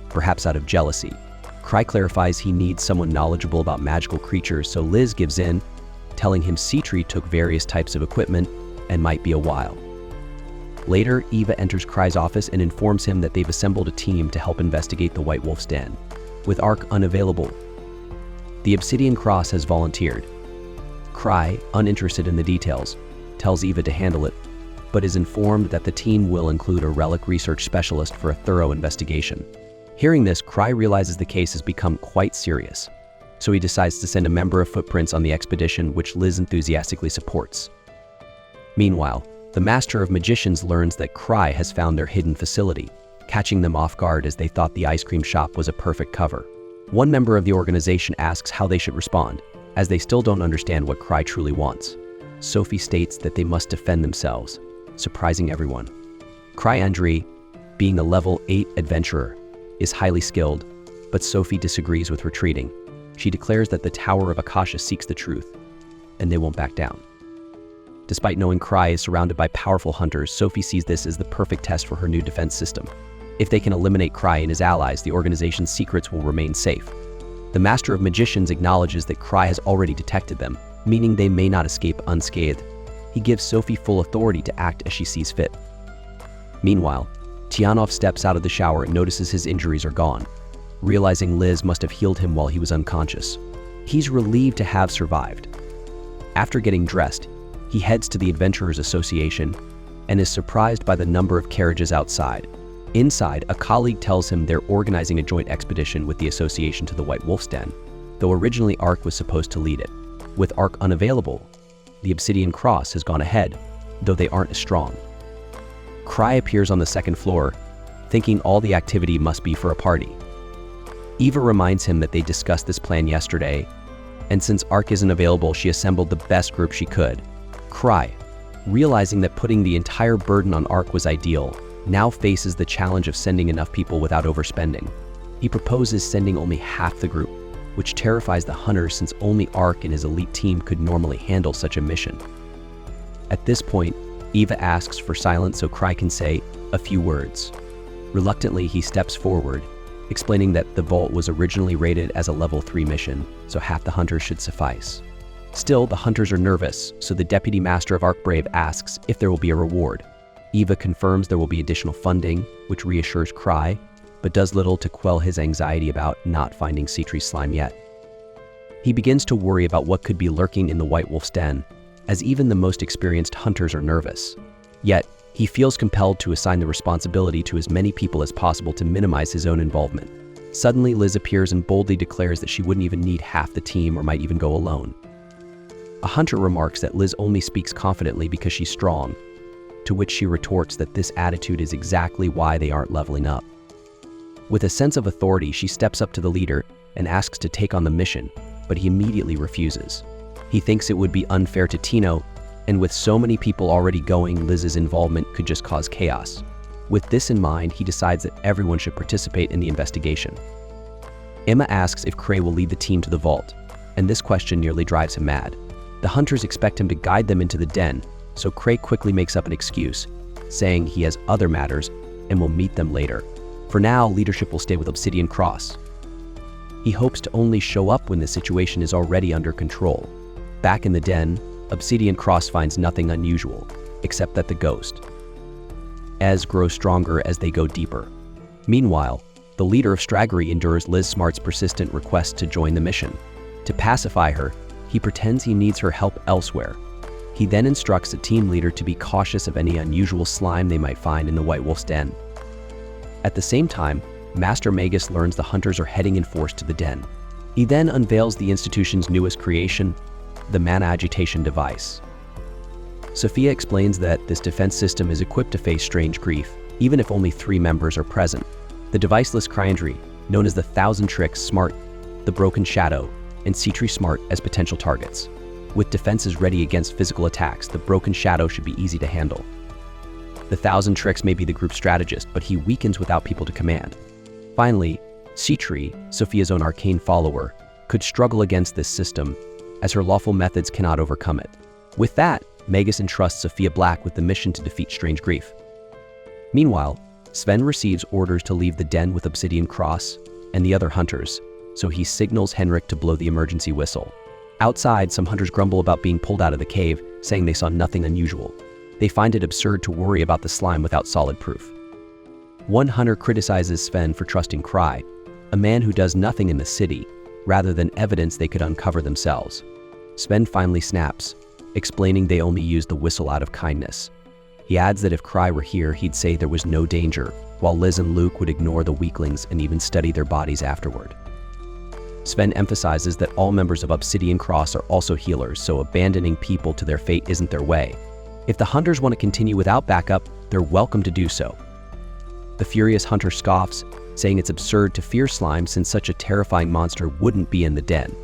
perhaps out of jealousy. Cry clarifies he needs someone knowledgeable about magical creatures, so Liz gives in, telling him Citri took various types of equipment and might be a while. Later, Eva enters Cry's office and informs him that they've assembled a team to help investigate the White Wolf's den. With Ark unavailable, the Obsidian Cross has volunteered. Cry, uninterested in the details, tells Eva to handle it, but is informed that the team will include a relic research specialist for a thorough investigation. Hearing this, Cry realizes the case has become quite serious, so he decides to send a member of Footprints on the expedition, which Liz enthusiastically supports. Meanwhile, the Master of Magicians learns that Cry has found their hidden facility, catching them off guard as they thought the ice cream shop was a perfect cover. One member of the organization asks how they should respond, as they still don't understand what Cry truly wants. Sophie states that they must defend themselves, surprising everyone. Cry-Andrei, being a level 8 adventurer, is highly skilled, but Sophie disagrees with retreating. She declares that the Tower of Akasha seeks the truth, and they won't back down. Despite knowing Cry is surrounded by powerful hunters, Sophie sees this as the perfect test for her new defense system. If they can eliminate Cry and his allies, the organization's secrets will remain safe. The Master of Magicians acknowledges that Cry has already detected them, meaning they may not escape unscathed. He gives Sophie full authority to act as she sees fit. Meanwhile, Tianov steps out of the shower and notices his injuries are gone, realizing Liz must have healed him while he was unconscious. He's relieved to have survived. After getting dressed, he heads to the Adventurers Association and is surprised by the number of carriages outside. Inside, a colleague tells him they're organizing a joint expedition with the Association to the White Wolf's Den, though originally Ark was supposed to lead it. With Ark unavailable, the Obsidian Cross has gone ahead, though they aren't as strong. Cry appears on the second floor, thinking all the activity must be for a party. Eva reminds him that they discussed this plan yesterday, and since Ark isn't available, she assembled the best group she could. Cry, realizing that putting the entire burden on Ark was ideal, now faces the challenge of sending enough people without overspending. He proposes sending only half the group, which terrifies the hunters since only Ark and his elite team could normally handle such a mission. At this point, Eva asks for silence so Cry can say a few words. Reluctantly, he steps forward, explaining that the vault was originally rated as a level 3 mission, so half the hunters should suffice. Still, the hunters are nervous, so the deputy master of Arkbrave asks if there will be a reward. Eva confirms there will be additional funding, which reassures Cry, but does little to quell his anxiety about not finding Sitri's slime yet. He begins to worry about what could be lurking in the White Wolf's den, as even the most experienced hunters are nervous. Yet, he feels compelled to assign the responsibility to as many people as possible to minimize his own involvement. Suddenly, Liz appears and boldly declares that she wouldn't even need half the team or might even go alone. A hunter remarks that Liz only speaks confidently because she's strong, to which she retorts that this attitude is exactly why they aren't leveling up. With a sense of authority, she steps up to the leader and asks to take on the mission, but he immediately refuses. He thinks it would be unfair to Tino, and with so many people already going, Liz's involvement could just cause chaos. With this in mind, he decides that everyone should participate in the investigation. Emma asks if Cray will lead the team to the vault, and this question nearly drives him mad. The hunters expect him to guide them into the den, so Cray quickly makes up an excuse, saying he has other matters and will meet them later. For now, leadership will stay with Obsidian Cross. He hopes to only show up when the situation is already under control. Back in the den, Obsidian Cross finds nothing unusual, except that the ghost Ez grows stronger as they go deeper. Meanwhile, the leader of Straggery endures Liz Smart's persistent request to join the mission. To pacify her, he pretends he needs her help elsewhere. He then instructs the team leader to be cautious of any unusual slime they might find in the White Wolf's den. At the same time, Master Magus learns the hunters are heading in force to the den. He then unveils the institution's newest creation, the mana agitation device. Sophia explains that this defense system is equipped to face strange grief, even if only 3 members are present. The device lists Cryandry, known as the Thousand Tricks Smart, the Broken Shadow, and Sitri Smart as potential targets. With defenses ready against physical attacks, the Broken Shadow should be easy to handle. The Thousand Tricks may be the group's strategist, but he weakens without people to command. Finally, Sitri, Sophia's own arcane follower, could struggle against this system, as her lawful methods cannot overcome it. With that, Magus entrusts Sophia Black with the mission to defeat Strange Grief. Meanwhile, Sven receives orders to leave the den with Obsidian Cross and the other hunters, so he signals Henrik to blow the emergency whistle. Outside, some hunters grumble about being pulled out of the cave, saying they saw nothing unusual. They find it absurd to worry about the slime without solid proof. One hunter criticizes Sven for trusting Cry, a man who does nothing in the city, rather than evidence they could uncover themselves. Sven finally snaps, explaining they only used the whistle out of kindness. He adds that if Cry were here, he'd say there was no danger, while Liz and Luke would ignore the weaklings and even study their bodies afterward. Sven emphasizes that all members of Obsidian Cross are also healers, so abandoning people to their fate isn't their way. If the hunters want to continue without backup, they're welcome to do so. The furious hunter scoffs, saying it's absurd to fear slime since such a terrifying monster wouldn't be in the den.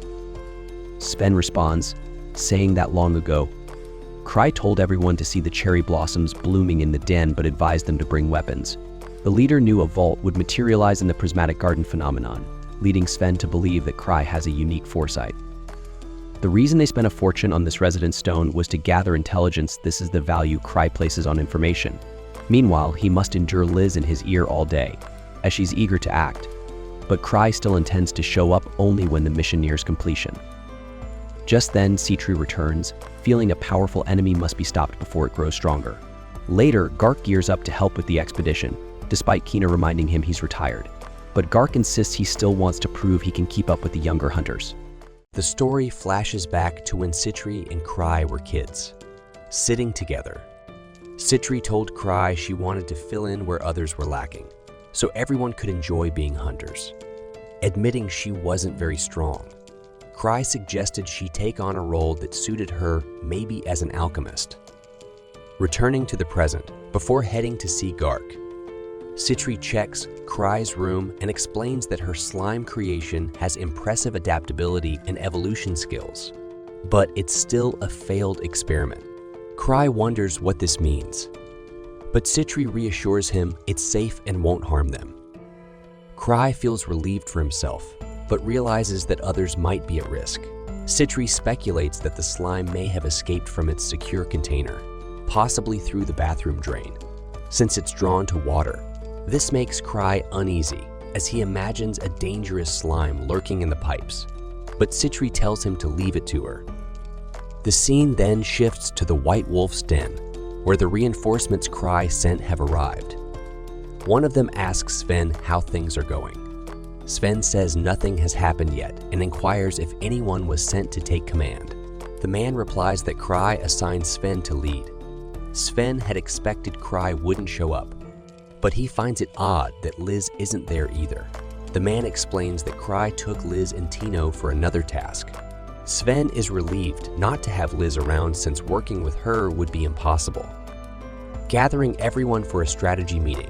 Sven responds, saying that long ago, Cry told everyone to see the cherry blossoms blooming in the den but advised them to bring weapons. The leader knew a vault would materialize in the prismatic garden phenomenon, leading Sven to believe that Cry has a unique foresight. The reason they spent a fortune on this resident stone was to gather intelligence. This is the value Cry places on information. Meanwhile, he must endure Liz in his ear all day, as she's eager to act, but Cry still intends to show up only when the mission nears completion. Just then, Sitri returns, feeling a powerful enemy must be stopped before it grows stronger. Later, Gark gears up to help with the expedition, despite Kina reminding him he's retired. But Gark insists he still wants to prove he can keep up with the younger hunters.
The story flashes back to when Sitri and Cry were kids, sitting together. Citri told Cry she wanted to fill in where others were lacking, so everyone could enjoy being hunters. Admitting she wasn't very strong, Cry suggested she take on a role that suited her, maybe as an alchemist. Returning to the present, before heading to see Gark, Citri checks Cry's room and explains that her slime creation has impressive adaptability and evolution skills, but it's still a failed experiment. Cry wonders what this means, but Citri reassures him it's safe and won't harm them. Cry feels relieved for himself, but realizes that others might be at risk. Citri speculates that the slime may have escaped from its secure container, possibly through the bathroom drain, since it's drawn to water. This makes Cry uneasy, as he imagines a dangerous slime lurking in the pipes, but Citri tells him to leave it to her. The scene then shifts to the White Wolf's den, where the reinforcements Cry sent have arrived. One of them asks Sven how things are going. Sven says nothing has happened yet and inquires if anyone was sent to take command. The man replies that Cry assigned Sven to lead. Sven had expected Cry wouldn't show up, but he finds it odd that Liz isn't there either. The man explains that Cry took Liz and Tino for another task. Sven is relieved not to have Liz around since working with her would be impossible. Gathering everyone for a strategy meeting,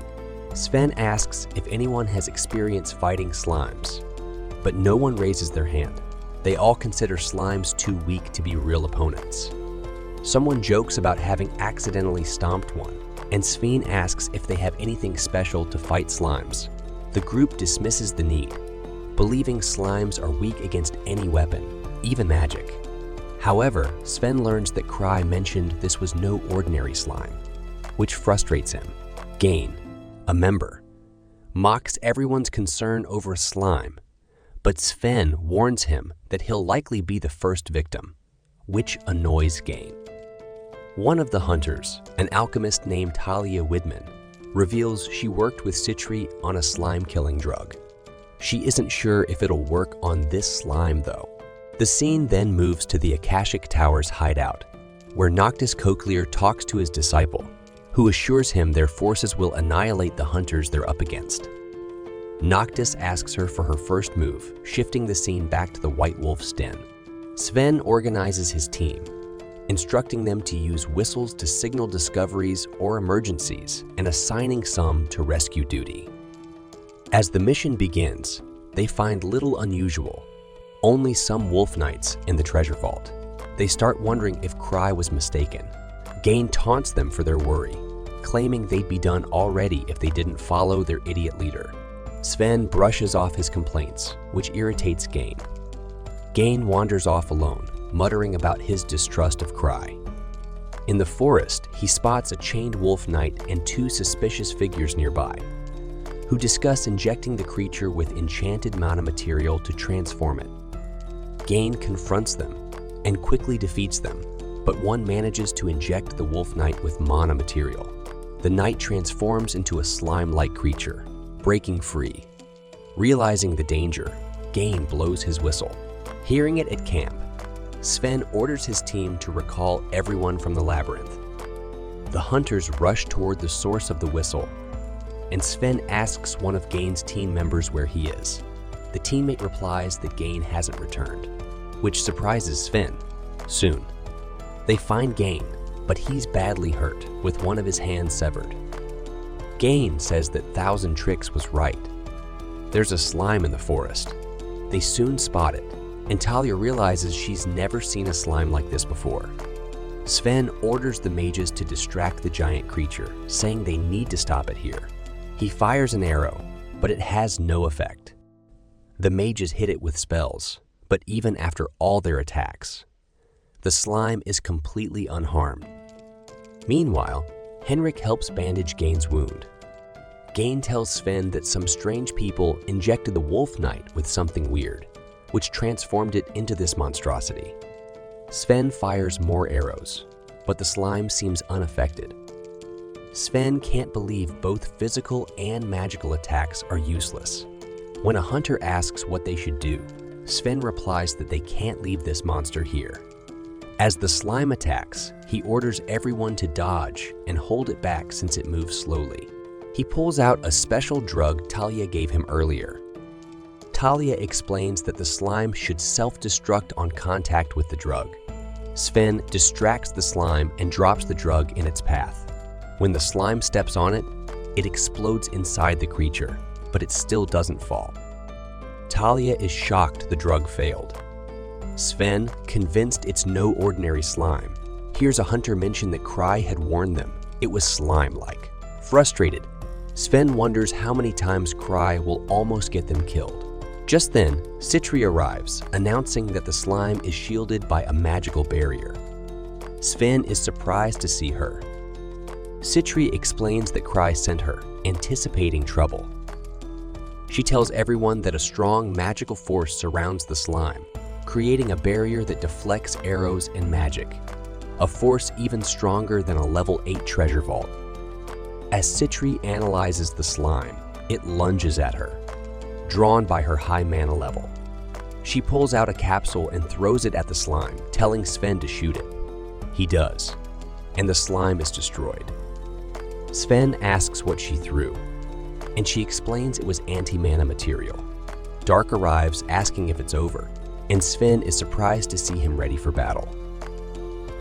Sven asks if anyone has experience fighting slimes, but no one raises their hand. They all consider slimes too weak to be real opponents. Someone jokes about having accidentally stomped one, and Sven asks if they have anything special to fight slimes. The group dismisses the need, believing slimes are weak against any weapon, even magic. However, Sven learns that Cry mentioned this was no ordinary slime, which frustrates him. Gain, a member, mocks everyone's concern over a slime, but Sven warns him that he'll likely be the first victim, which annoys Gain. One of the hunters, an alchemist named Talia Widman, reveals she worked with Citri on a slime-killing drug. She isn't sure if it'll work on this slime, though. The scene then moves to the Akashic Tower's hideout, where Noctis Cochlear talks to his disciple, who assures him their forces will annihilate the hunters they're up against. Noctis asks her for her first move, shifting the scene back to the White Wolf's den. Sven organizes his team, instructing them to use whistles to signal discoveries or emergencies and assigning some to rescue duty. As the mission begins, they find little unusual, only some wolf knights in the treasure vault. They start wondering if Cry was mistaken. Gain taunts them for their worry, claiming they'd be done already if they didn't follow their idiot leader. Sven brushes off his complaints, which irritates Gain. Gain wanders off alone, muttering about his distrust of Cry. In the forest, he spots a chained wolf knight and two suspicious figures nearby, who discuss injecting the creature with enchanted mana material to transform it. Gain confronts them and quickly defeats them, but one manages to inject the wolf knight with mana material. The knight transforms into a slime-like creature, breaking free. Realizing the danger, Gain blows his whistle. Hearing it at camp, Sven orders his team to recall everyone from the labyrinth. The hunters rush toward the source of the whistle, and Sven asks one of Gain's team members where he is. The teammate replies that Gain hasn't returned, which surprises Sven. Soon, they find Gain, but he's badly hurt, with one of his hands severed. Gain says that Thousand Tricks was right. There's a slime in the forest. They soon spot it, and Talia realizes she's never seen a slime like this before. Sven orders the mages to distract the giant creature, saying they need to stop it here. He fires an arrow, but it has no effect. The mages hit it with spells, but even after all their attacks, the slime is completely unharmed. Meanwhile, Henrik helps bandage Gain's wound. Gain tells Sven that some strange people injected the wolf knight with something weird, which transformed it into this monstrosity. Sven fires more arrows, but the slime seems unaffected. Sven can't believe both physical and magical attacks are useless. When a hunter asks what they should do, Sven replies that they can't leave this monster here. As the slime attacks, he orders everyone to dodge and hold it back since it moves slowly. He pulls out a special drug Talia gave him earlier. Talia explains that the slime should self-destruct on contact with the drug. Sven distracts the slime and drops the drug in its path. When the slime steps on it, it explodes inside the creature, but it still doesn't fall. Talia is shocked the drug failed. Sven, convinced it's no ordinary slime, hears a hunter mention that Cry had warned them it was slime-like. Frustrated, Sven wonders how many times Cry will almost get them killed. Just then, Citri arrives, announcing that the slime is shielded by a magical barrier. Sven is surprised to see her. Citri explains that Cry sent her, anticipating trouble. She tells everyone that a strong magical force surrounds the slime, creating a barrier that deflects arrows and magic, a force even stronger than a level 8 treasure vault. As Citri analyzes the slime, it lunges at her, drawn by her high mana level. She pulls out a capsule and throws it at the slime, telling Sven to shoot it. He does, and the slime is destroyed. Sven asks what she threw, and she explains it was anti-mana material. Dark arrives asking if it's over, and Sven is surprised to see him ready for battle.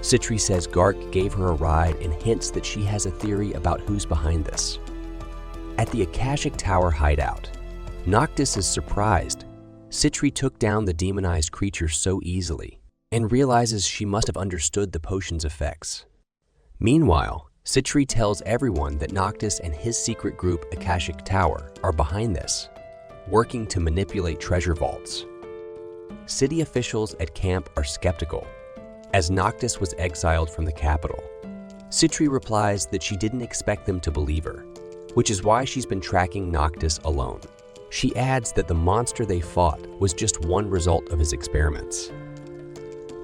Citri says Gark gave her a ride and hints that she has a theory about who's behind this. At the Akashic Tower hideout, Noctis is surprised. Citri took down the demonized creature so easily and realizes she must have understood the potion's effects. Meanwhile, Citri tells everyone that Noctis and his secret group Akashic Tower are behind this, working to manipulate treasure vaults. City officials at camp are skeptical, as Noctis was exiled from the capital. Citri replies that she didn't expect them to believe her, which is why she's been tracking Noctis alone. She adds that the monster they fought was just one result of his experiments.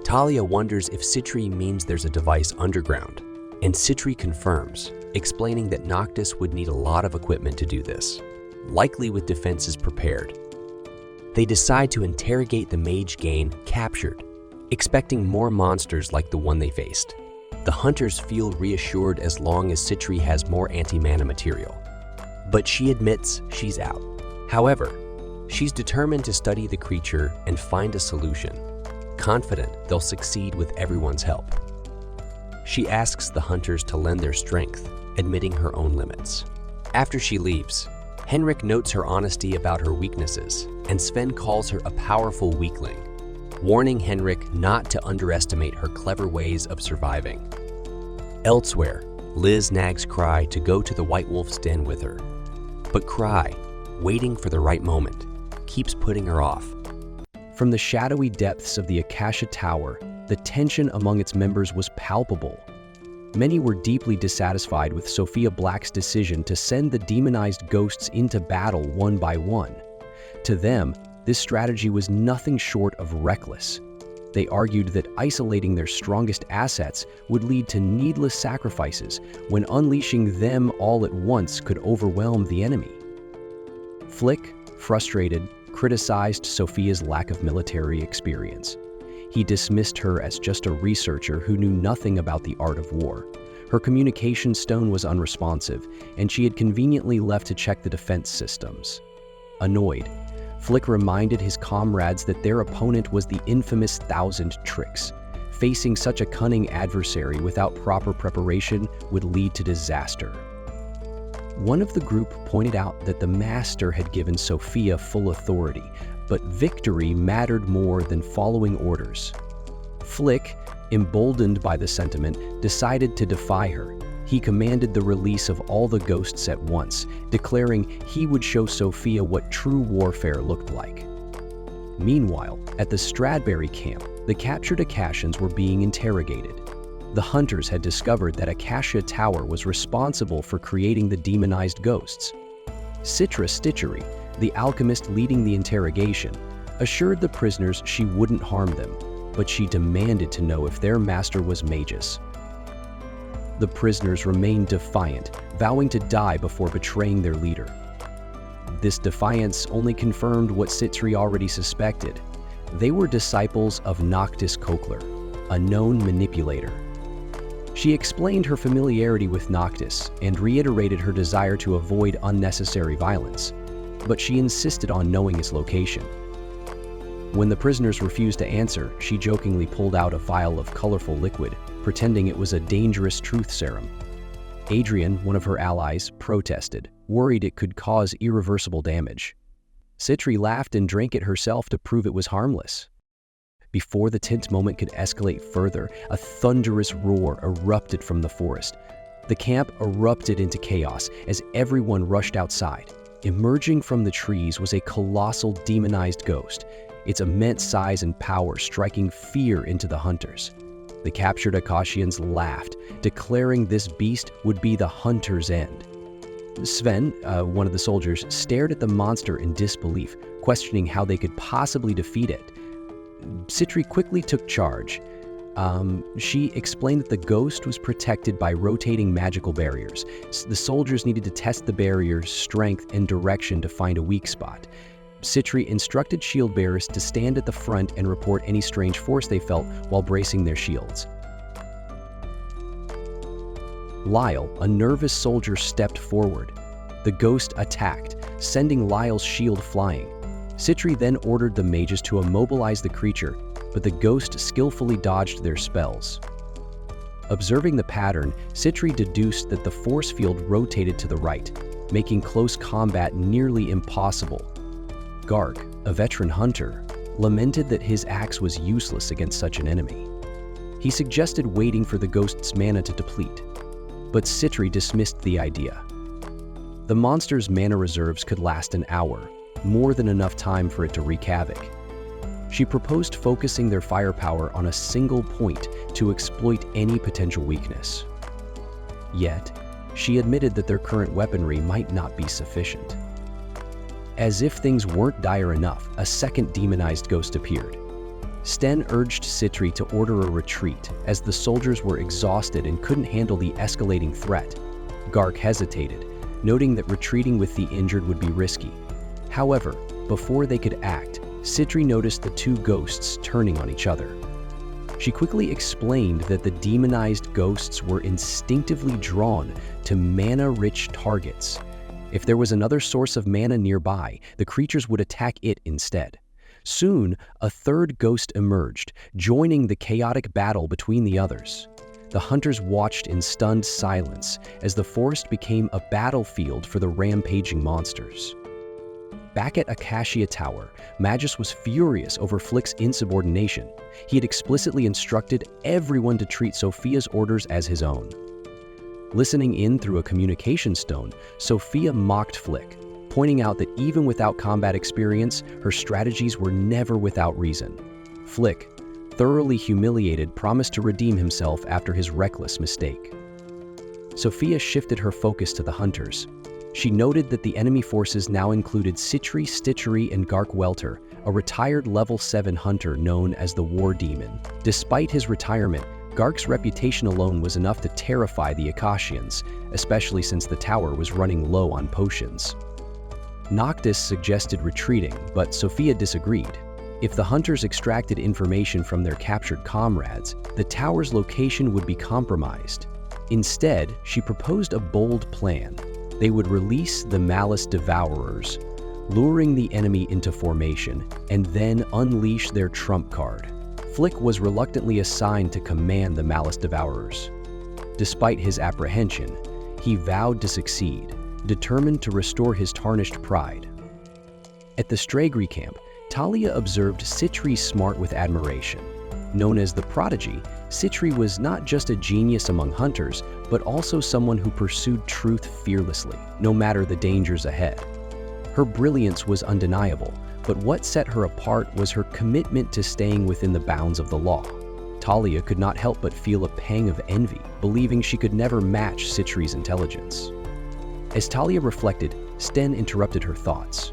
Talia wonders if Citri means there's a device underground, and Citri confirms, explaining that Noctis would need a lot of equipment to do this, likely with defenses prepared. They decide to interrogate the mage Gain captured, expecting more monsters like the one they faced. The hunters feel reassured as long as Citri has more anti-mana material, but she admits she's out. However, she's determined to study the creature and find a solution, confident they'll succeed with everyone's help. She asks the hunters to lend their strength, admitting her own limits. After she leaves, Henrik notes her honesty about her weaknesses, and Sven calls her a powerful weakling, warning Henrik not to underestimate her clever ways of surviving. Elsewhere, Liz nags Cry to go to the White Wolf's den with her, but Cry, waiting for the right moment, keeps putting her off.
From the shadowy depths of the Akasha Tower, the tension among its members was palpable. Many were deeply dissatisfied with Sophia Black's decision to send the demonized ghosts into battle one by one. To them, this strategy was nothing short of reckless. They argued that isolating their strongest assets would lead to needless sacrifices when unleashing them all at once could overwhelm the enemy. Flick, frustrated, criticized Sophia's lack of military experience. He dismissed her as just a researcher who knew nothing about the art of war. Her communication stone was unresponsive, and she had conveniently left to check the defense systems. Annoyed, Flick reminded his comrades that their opponent was the infamous Thousand Tricks. Facing such a cunning adversary without proper preparation would lead to disaster. One of the group pointed out that the Master had given Sophia full authority, but victory mattered more than following orders. Flick, emboldened by the sentiment, decided to defy her. He commanded the release of all the ghosts at once, declaring he would show Sophia what true warfare looked like. Meanwhile, at the Stradberry camp, the captured Akashians were being interrogated. The hunters had discovered that Akasha Tower was responsible for creating the demonized ghosts. Citra Stitchery, the alchemist leading the interrogation, assured the prisoners she wouldn't harm them, but she demanded to know if their master was Magus. The prisoners remained defiant, vowing to die before betraying their leader. This defiance only confirmed what Citri already suspected. They were disciples of Noctis Kokler, a known manipulator. She explained her familiarity with Noctis and reiterated her desire to avoid unnecessary violence, but she insisted on knowing his location. When the prisoners refused to answer, she jokingly pulled out a vial of colorful liquid, pretending it was a dangerous truth serum. Adrian, one of her allies, protested, worried it could cause irreversible damage. Citri laughed and drank it herself to prove it was harmless. Before the tense moment could escalate further, a thunderous roar erupted from the forest. The camp erupted into chaos as everyone rushed outside. Emerging from the trees was a colossal demonized ghost, its immense size and power striking fear into the hunters. The captured Akashians laughed, declaring this beast would be the hunter's end. Sven, one of the soldiers, stared at the monster in disbelief, questioning how they could possibly defeat it. Citri quickly took charge. She explained that the ghost was protected by rotating magical barriers. The soldiers needed to test the barrier's strength and direction to find a weak spot. Citri instructed shield bearers to stand at the front and report any strange force they felt while bracing their shields. Lyle, a nervous soldier, stepped forward. The ghost attacked, sending Lyle's shield flying. Citri then ordered the mages to immobilize the creature, but the ghost skillfully dodged their spells. Observing the pattern, Citri deduced that the force field rotated to the right, making close combat nearly impossible. Gark, a veteran hunter, lamented that his axe was useless against such an enemy. He suggested waiting for the ghost's mana to deplete, but Citri dismissed the idea. The monster's mana reserves could last an hour, more than enough time for it to wreak havoc. She proposed focusing their firepower on a single point to exploit any potential weakness. Yet, she admitted that their current weaponry might not be sufficient. As if things weren't dire enough, a second demonized ghost appeared. Sten urged Citri to order a retreat, as the soldiers were exhausted and couldn't handle the escalating threat. Gark hesitated, noting that retreating with the injured would be risky. However, before they could act, Citri noticed the two ghosts turning on each other. She quickly explained that the demonized ghosts were instinctively drawn to mana-rich targets. If there was another source of mana nearby, the creatures would attack it instead. Soon, a third ghost emerged, joining the chaotic battle between the others. The hunters watched in stunned silence as the forest became a battlefield for the rampaging monsters. Back at Acacia Tower, Magus was furious over Flick's insubordination. He had explicitly instructed everyone to treat Sophia's orders as his own. Listening in through a communication stone, Sophia mocked Flick, pointing out that even without combat experience, her strategies were never without reason. Flick, thoroughly humiliated, promised to redeem himself after his reckless mistake. Sophia shifted her focus to the hunters. She noted that the enemy forces now included Citri, Stitchery, and Gark Welter, a retired level 7 hunter known as the War Demon. Despite his retirement, Gark's reputation alone was enough to terrify the Akashians, especially since the tower was running low on potions. Noctis suggested retreating, but Sophia disagreed. If the hunters extracted information from their captured comrades, the tower's location would be compromised. Instead, she proposed a bold plan. They would release the Malice Devourers, luring the enemy into formation, and then unleash their trump card. Flick was reluctantly assigned to command the Malice Devourers. Despite his apprehension, he vowed to succeed, determined to restore his tarnished pride. At the Stragri camp, Talia observed Citri's smart with admiration. Known as the Prodigy, Citri was not just a genius among hunters, but also someone who pursued truth fearlessly, no matter the dangers ahead. Her brilliance was undeniable, but what set her apart was her commitment to staying within the bounds of the law. Talia could not help but feel a pang of envy, believing she could never match Citri's intelligence. As Talia reflected, Sten interrupted her thoughts.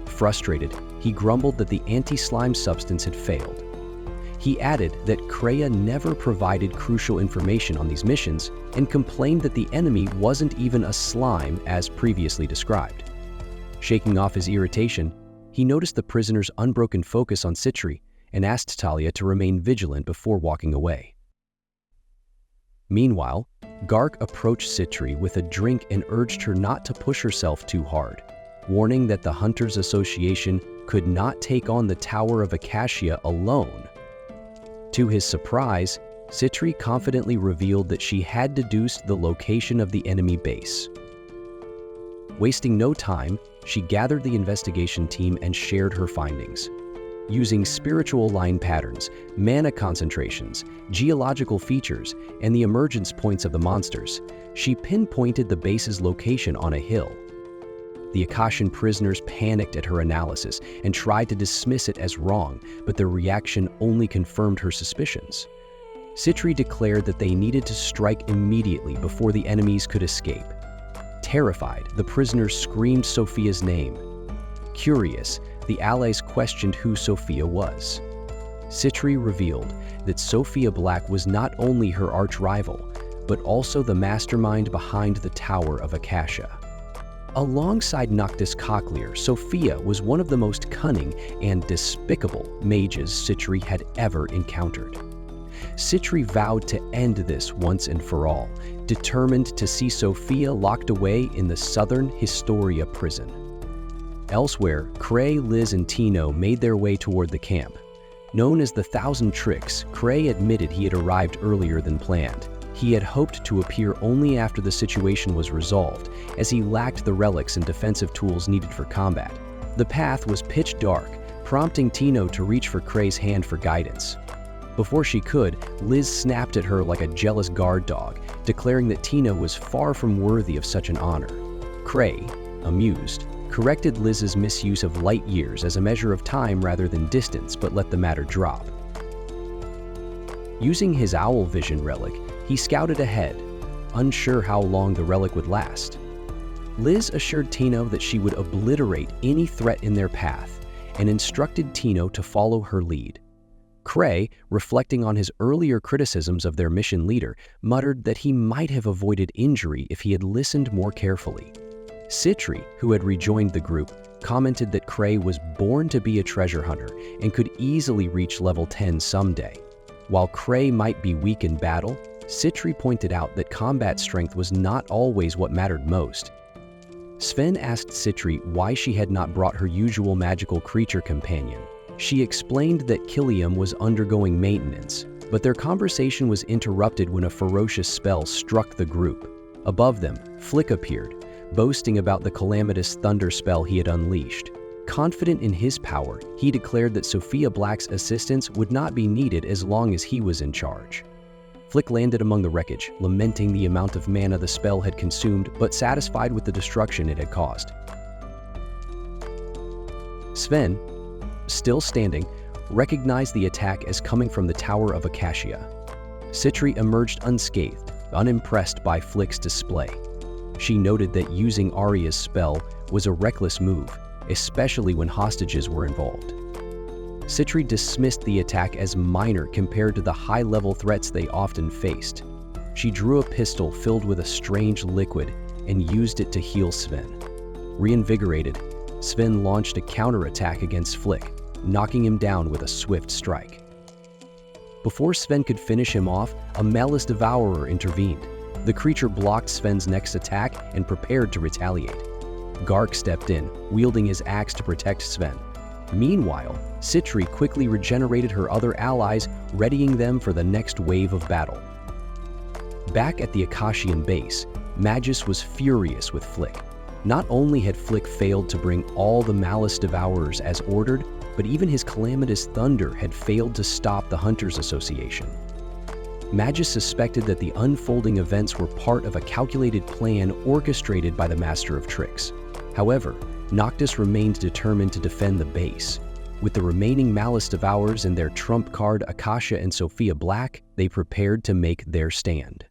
Frustrated, he grumbled that the anti-slime substance had failed. He added that Kreia never provided crucial information on these missions and complained that the enemy wasn't even a slime as previously described. Shaking off his irritation, he noticed the prisoner's unbroken focus on Citri and asked Talia to remain vigilant before walking away. Meanwhile, Gark approached Citri with a drink and urged her not to push herself too hard, warning that the Hunters Association could not take on the Tower of Acacia alone. To his surprise, Citri confidently revealed that she had deduced the location of the enemy base. Wasting no time, she gathered the investigation team and shared her findings. Using spiritual line patterns, mana concentrations, geological features, and the emergence points of the monsters, she pinpointed the base's location on a hill. The Akashian prisoners panicked at her analysis and tried to dismiss it as wrong, but their reaction only confirmed her suspicions. Citri declared that they needed to strike immediately before the enemies could escape. Terrified, the prisoners screamed Sophia's name. Curious, the allies questioned who Sophia was. Citri revealed that Sophia Black was not only her arch-rival, but also the mastermind behind the Tower of Acacia. Alongside Noctis Cochlear, Sophia was one of the most cunning and despicable mages Citri had ever encountered. Citri vowed to end this once and for all, determined to see Sophia locked away in the Southern Historia prison. Elsewhere, Cray, Liz, and Tino made their way toward the camp. Known as the Thousand Tricks, Cray admitted he had arrived earlier than planned. He had hoped to appear only after the situation was resolved, as he lacked the relics and defensive tools needed for combat. The path was pitch dark, prompting Tino to reach for Cray's hand for guidance. Before she could, Liz snapped at her like a jealous guard dog, declaring that Tino was far from worthy of such an honor. Cray, amused, corrected Liz's misuse of light years as a measure of time rather than distance, but let the matter drop. Using his owl vision relic, he scouted ahead, unsure how long the relic would last. Liz assured Tino that she would obliterate any threat in their path, and instructed Tino to follow her lead. Cray, reflecting on his earlier criticisms of their mission leader, muttered that he might have avoided injury if he had listened more carefully. Citri, who had rejoined the group, commented that Cray was born to be a treasure hunter and could easily reach level 10 someday. While Cray might be weak in battle, Citri pointed out that combat strength was not always what mattered most. Sven asked Citri why she had not brought her usual magical creature companion. She explained that Killiam was undergoing maintenance, but their conversation was interrupted when a ferocious spell struck the group. Above them, Flick appeared, boasting about the calamitous thunder spell he had unleashed. Confident in his power, he declared that Sophia Black's assistance would not be needed as long as he was in charge. Flick landed among the wreckage, lamenting the amount of mana the spell had consumed, but satisfied with the destruction it had caused. Sven, still standing, recognized the attack as coming from the Tower of Acacia. Citri emerged unscathed, unimpressed by Flick's display. She noted that using Arya's spell was a reckless move, especially when hostages were involved. Citri dismissed the attack as minor compared to the high-level threats they often faced. She drew a pistol filled with a strange liquid and used it to heal Sven. Reinvigorated, Sven launched a counterattack against Flick, knocking him down with a swift strike. Before Sven could finish him off, a Malice Devourer intervened. The creature blocked Sven's next attack and prepared to retaliate. Gark stepped in, wielding his axe to protect Sven. Meanwhile, Citri quickly regenerated her other allies, readying them for the next wave of battle. Back at the Akashian base, Magus was furious with Flick. Not only had Flick failed to bring all the Malice Devourers as ordered, but even his calamitous thunder had failed to stop the Hunters Association. Magus suspected that the unfolding events were part of a calculated plan orchestrated by the Master of Tricks. However, Noctis remained determined to defend the base. With the remaining Malice Devourers and their trump card Acacia and Sophia Black, they prepared to make their stand.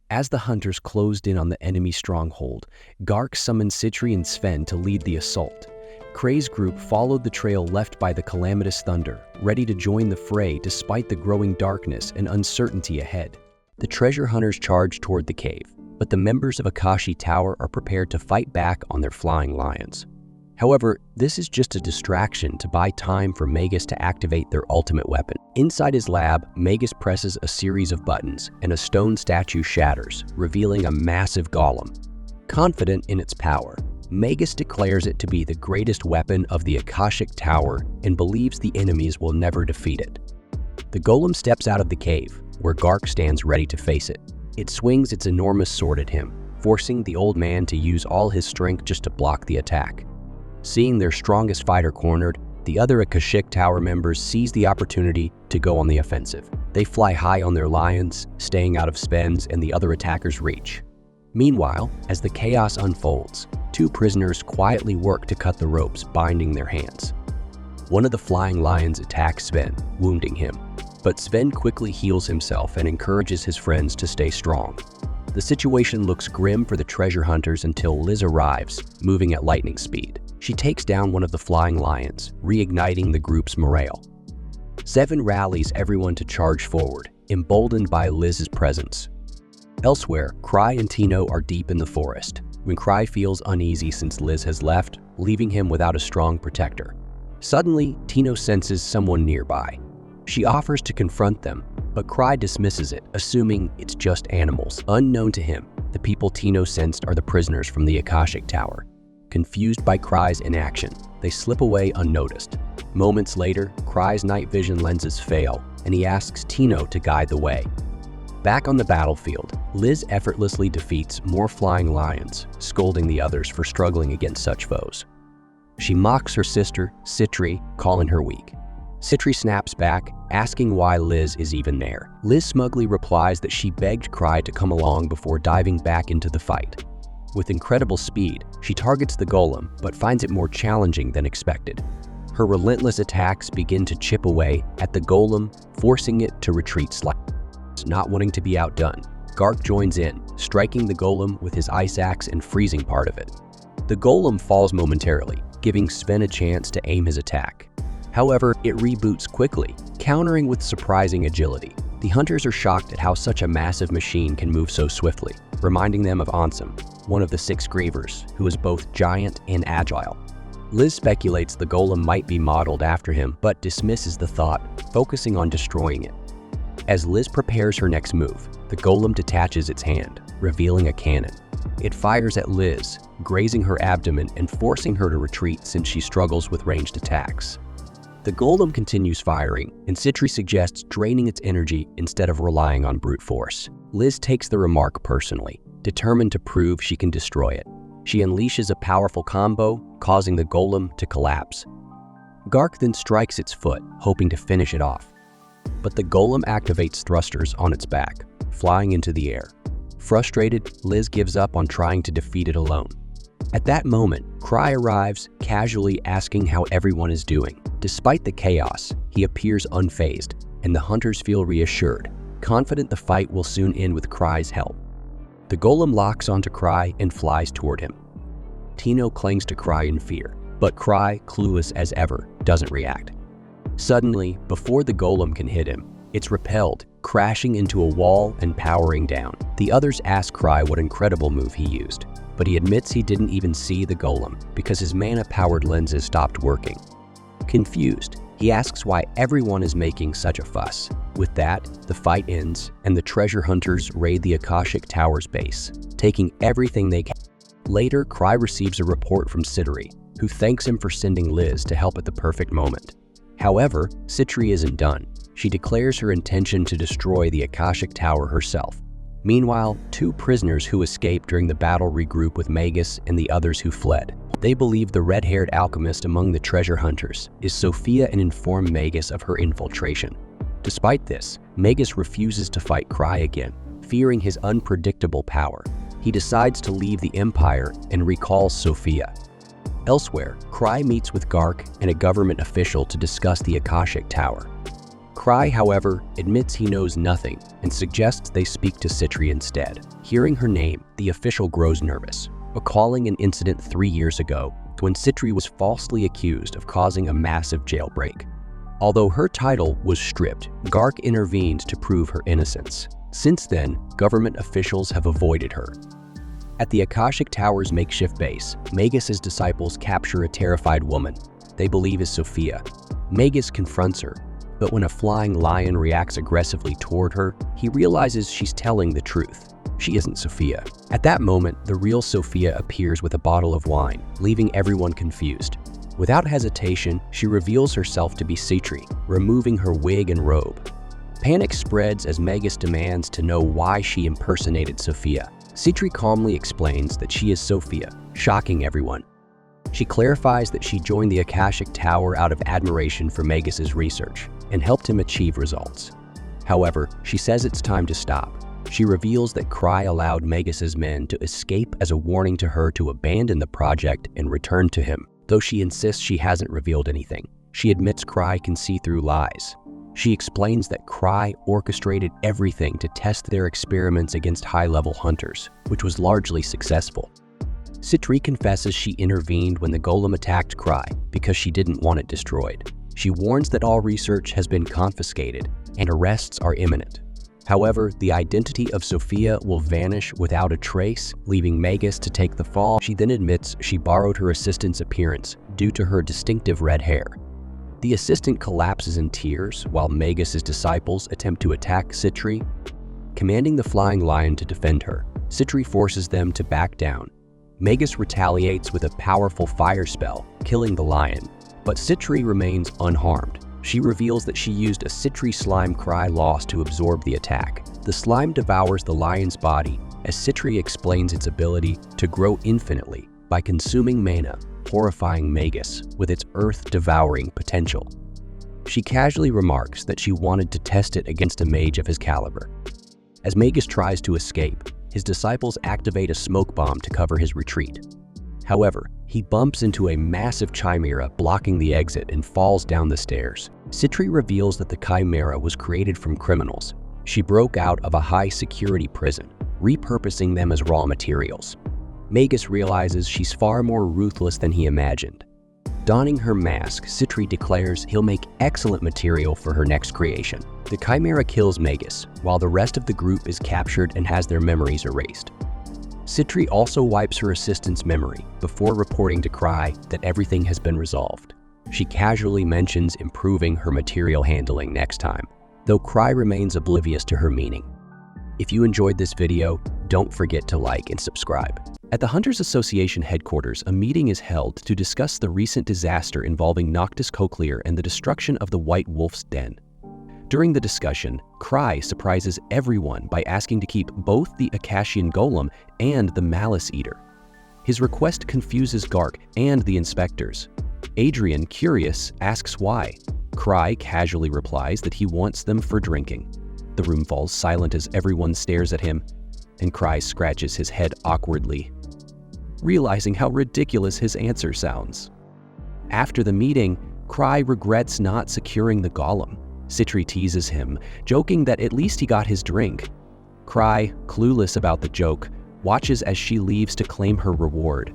As the hunters closed in on the enemy stronghold, Gark summoned Citri and Sven to lead the assault. Cray's group followed the trail left by the calamitous thunder, ready to join the fray despite the growing darkness and uncertainty ahead.
The treasure hunters charge toward the cave, but the members of Akashi Tower are prepared to fight back on their flying lions. However, this is just a distraction to buy time for Magus to activate their ultimate weapon. Inside his lab, Magus presses a series of buttons and a stone statue shatters, revealing a massive golem. Confident in its power, Magus declares it to be the greatest weapon of the Akashic Tower and believes the enemies will never defeat it. The golem steps out of the cave, where Gark stands ready to face it. It swings its enormous sword at him, forcing the old man to use all his strength just to block the attack. Seeing their strongest fighter cornered, the other Akashic Tower members seize the opportunity to go on the offensive. They fly high on their lions, staying out of Sven's and the other attackers' reach. Meanwhile, as the chaos unfolds, two prisoners quietly work to cut the ropes binding their hands. One of the flying lions attacks Sven, wounding him, but Sven quickly heals himself and encourages his friends to stay strong. The situation looks grim for the treasure hunters until Liz arrives, moving at lightning speed. She takes down one of the flying lions, reigniting the group's morale. Seven rallies everyone to charge forward, emboldened by Liz's presence. Elsewhere, Cry and Tino are deep in the forest, when Cry feels uneasy since Liz has left, leaving him without a strong protector. Suddenly, Tino senses someone nearby. She offers to confront them, but Cry dismisses it, assuming it's just animals. Unknown to him, the people Tino sensed are the prisoners from the Akashic Tower. Confused by Cry's inaction, they slip away unnoticed. Moments later, Cry's night vision lenses fail, and he asks Tino to guide the way. Back on the battlefield, Liz effortlessly defeats more flying lions, scolding the others for struggling against such foes. She mocks her sister, Citri, calling her weak. Citri snaps back, asking why Liz is even there. Liz smugly replies that she begged Cry to come along before diving back into the fight. With incredible speed, she targets the golem, but finds it more challenging than expected. Her relentless attacks begin to chip away at the golem, forcing it to retreat slightly. Not wanting to be outdone, Gark joins in, striking the golem with his ice axe and freezing part of it. The golem falls momentarily, giving Sven a chance to aim his attack. However, it reboots quickly, countering with surprising agility. The hunters are shocked at how such a massive machine can move so swiftly, reminding them of Ansem, one of the 6 grievers, who is both giant and agile. Liz speculates the golem might be modeled after him, but dismisses the thought, focusing on destroying it. As Liz prepares her next move, the golem detaches its hand, revealing a cannon. It fires at Liz, grazing her abdomen and forcing her to retreat since she struggles with ranged attacks. The golem continues firing, and Citri suggests draining its energy instead of relying on brute force. Liz takes the remark personally, determined to prove she can destroy it. She unleashes a powerful combo, causing the golem to collapse. Gark then strikes its foot, hoping to finish it off. But the golem activates thrusters on its back, flying into the air. Frustrated, Liz gives up on trying to defeat it alone. At that moment, Cry arrives, casually asking how everyone is doing. Despite the chaos, he appears unfazed, and the hunters feel reassured, confident the fight will soon end with Cry's help. The golem locks onto Cry and flies toward him. Tino clings to Cry in fear, but Cry, clueless as ever, doesn't react. Suddenly, before the golem can hit him, it's repelled, crashing into a wall and powering down. The others ask Cry what incredible move he used, but he admits he didn't even see the golem because his mana-powered lenses stopped working. Confused, he asks why everyone is making such a fuss. With that, the fight ends, and the treasure hunters raid the Akashic Tower's base, taking everything they can. Later, Cry receives a report from Citri, who thanks him for sending Liz to help at the perfect moment. However, Citri isn't done. She declares her intention to destroy the Akashic Tower herself. Meanwhile, 2 prisoners who escaped during the battle regroup with Magus and the others who fled. They believe the red-haired alchemist among the treasure hunters is Sophia and inform Magus of her infiltration. Despite this, Magus refuses to fight Cry again, fearing his unpredictable power. He decides to leave the Empire and recalls Sophia. Elsewhere, Cry meets with Gark and a government official to discuss the Akashic Tower. Cry, however, admits he knows nothing and suggests they speak to Citri instead. Hearing her name, the official grows nervous, recalling an incident 3 years ago when Citri was falsely accused of causing a massive jailbreak. Although her title was stripped, Gark intervened to prove her innocence. Since then, government officials have avoided her. At the Akashic Tower's makeshift base, Magus's disciples capture a terrified woman they believe is Sophia. Magus confronts her, but when a flying lion reacts aggressively toward her, he realizes she's telling the truth. She isn't Sophia. At that moment, the real Sophia appears with a bottle of wine, leaving everyone confused. Without hesitation, she reveals herself to be Citri, removing her wig and robe. Panic spreads as Magus demands to know why she impersonated Sophia. Citri calmly explains that she is Sophia, shocking everyone. She clarifies that she joined the Akashic Tower out of admiration for Magus's research and helped him achieve results. However, she says it's time to stop. She reveals that Cry allowed Magus's men to escape as a warning to her to abandon the project and return to him. Though she insists she hasn't revealed anything, she admits Cry can see through lies. She explains that Cry orchestrated everything to test their experiments against high-level hunters, which was largely successful. Citri confesses she intervened when the golem attacked Cry because she didn't want it destroyed. She warns that all research has been confiscated and arrests are imminent. However, the identity of Sophia will vanish without a trace, leaving Magus to take the fall. She then admits she borrowed her assistant's appearance due to her distinctive red hair. The assistant collapses in tears while Magus's disciples attempt to attack Citri. Commanding the flying lion to defend her, Citri forces them to back down. Magus retaliates with a powerful fire spell, killing the lion, but Citri remains unharmed. She reveals that she used a Citri slime Cry lost to absorb the attack. The slime devours the lion's body as Citri explains its ability to grow infinitely by consuming mana, horrifying Magus with its earth-devouring potential. She casually remarks that she wanted to test it against a mage of his caliber. As Magus tries to escape, his disciples activate a smoke bomb to cover his retreat. However, he bumps into a massive chimera blocking the exit and falls down the stairs. Citri reveals that the chimera was created from criminals. She broke out of a high-security prison, repurposing them as raw materials. Magus realizes she's far more ruthless than he imagined. Donning her mask, Citri declares he'll make excellent material for her next creation. The chimera kills Magus, while the rest of the group is captured and has their memories erased. Citri also wipes her assistant's memory before reporting to Cry that everything has been resolved. She casually mentions improving her material handling next time, though Cry remains oblivious to her meaning. If you enjoyed this video, don't forget to like and subscribe.
At the Hunters Association headquarters, a meeting is held to discuss the recent disaster involving Noctis Cochlear and the destruction of the White Wolf's den. During the discussion, Cry surprises everyone by asking to keep both the Akashian Golem and the Malice Eater. His request confuses Gark and the inspectors. Adrian, curious, asks why. Cry casually replies that he wants them for drinking. The room falls silent as everyone stares at him, and Cry scratches his head awkwardly, realizing how ridiculous his answer sounds. After the meeting, Cry regrets not securing the golem. Citri teases him, joking that at least he got his drink. Cry, clueless about the joke, watches as she leaves to claim her reward.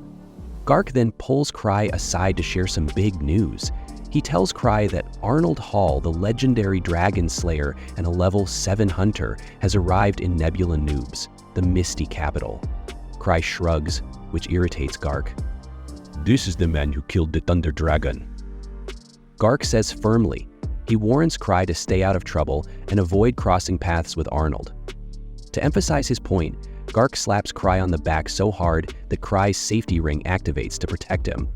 Gark then pulls Cry aside to share some big news. He tells Cry that Arnold Hall, the legendary dragon slayer and a level 7 hunter, has arrived in Nebula Noobs, the Misty capital. Cry shrugs, which irritates Gark. "This is the man who killed the Thunder Dragon." Gark says firmly. He warns Cry to stay out of trouble and avoid crossing paths with Arnold. To emphasize his point, Gark slaps Cry on the back so hard that Cry's safety ring activates to protect him.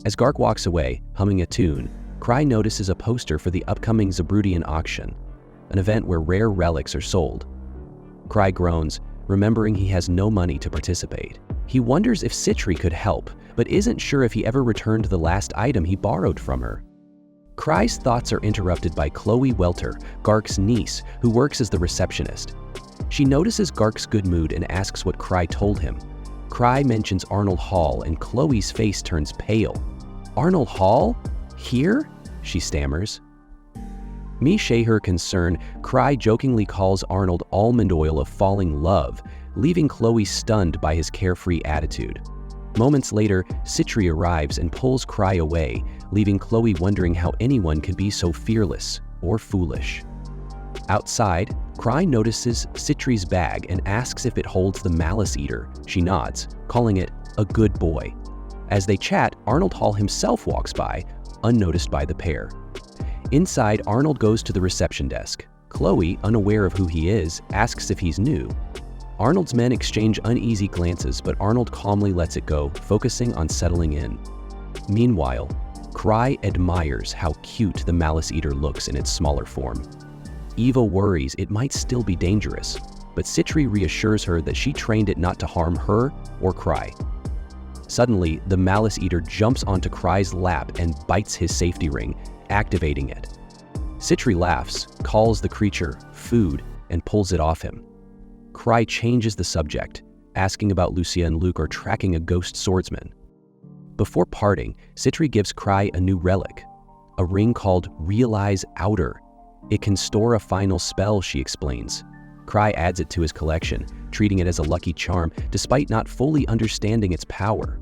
As Gark walks away, humming a tune, Cry notices a poster for the upcoming Zabrudian auction, an event where rare relics are sold. Cry groans, remembering he has no money to participate. He wonders if Citri could help, but isn't sure if he ever returned the last item he borrowed from her. Cry's thoughts are interrupted by Chloe Welter, Gark's niece, who works as the receptionist. She notices Gark's good mood and asks what Cry told him. Cry mentions Arnold Hall and Chloe's face turns pale. "Arnold Hall? Here?" she stammers. Share her concern, Cry jokingly calls Arnold almond oil of falling love, leaving Chloe stunned by his carefree attitude. Moments later, Citri arrives and pulls Cry away, leaving Chloe wondering how anyone could be so fearless or foolish. Outside, Cry notices Citri's bag and asks if it holds the Malice Eater. She nods, calling it a good boy. As they chat, Arnold Hall himself walks by, unnoticed by the pair. Inside, Arnold goes to the reception desk. Chloe, unaware of who he is, asks if he's new. Arnold's men exchange uneasy glances, but Arnold calmly lets it go, focusing on settling in. Meanwhile, Cry admires how cute the Malice Eater looks in its smaller form. Eva worries it might still be dangerous, but Citri reassures her that she trained it not to harm her or Cry. Suddenly, the Malice Eater jumps onto Cry's lap and bites his safety ring, activating it. Citri laughs, calls the creature food, and pulls it off him. Cry changes the subject, asking about Lucia and Luke are tracking a ghost swordsman. Before parting, Citri gives Cry a new relic, a ring called Realize Outer. It can store a final spell, she explains. Cry adds it to his collection, treating it as a lucky charm despite not fully understanding its power.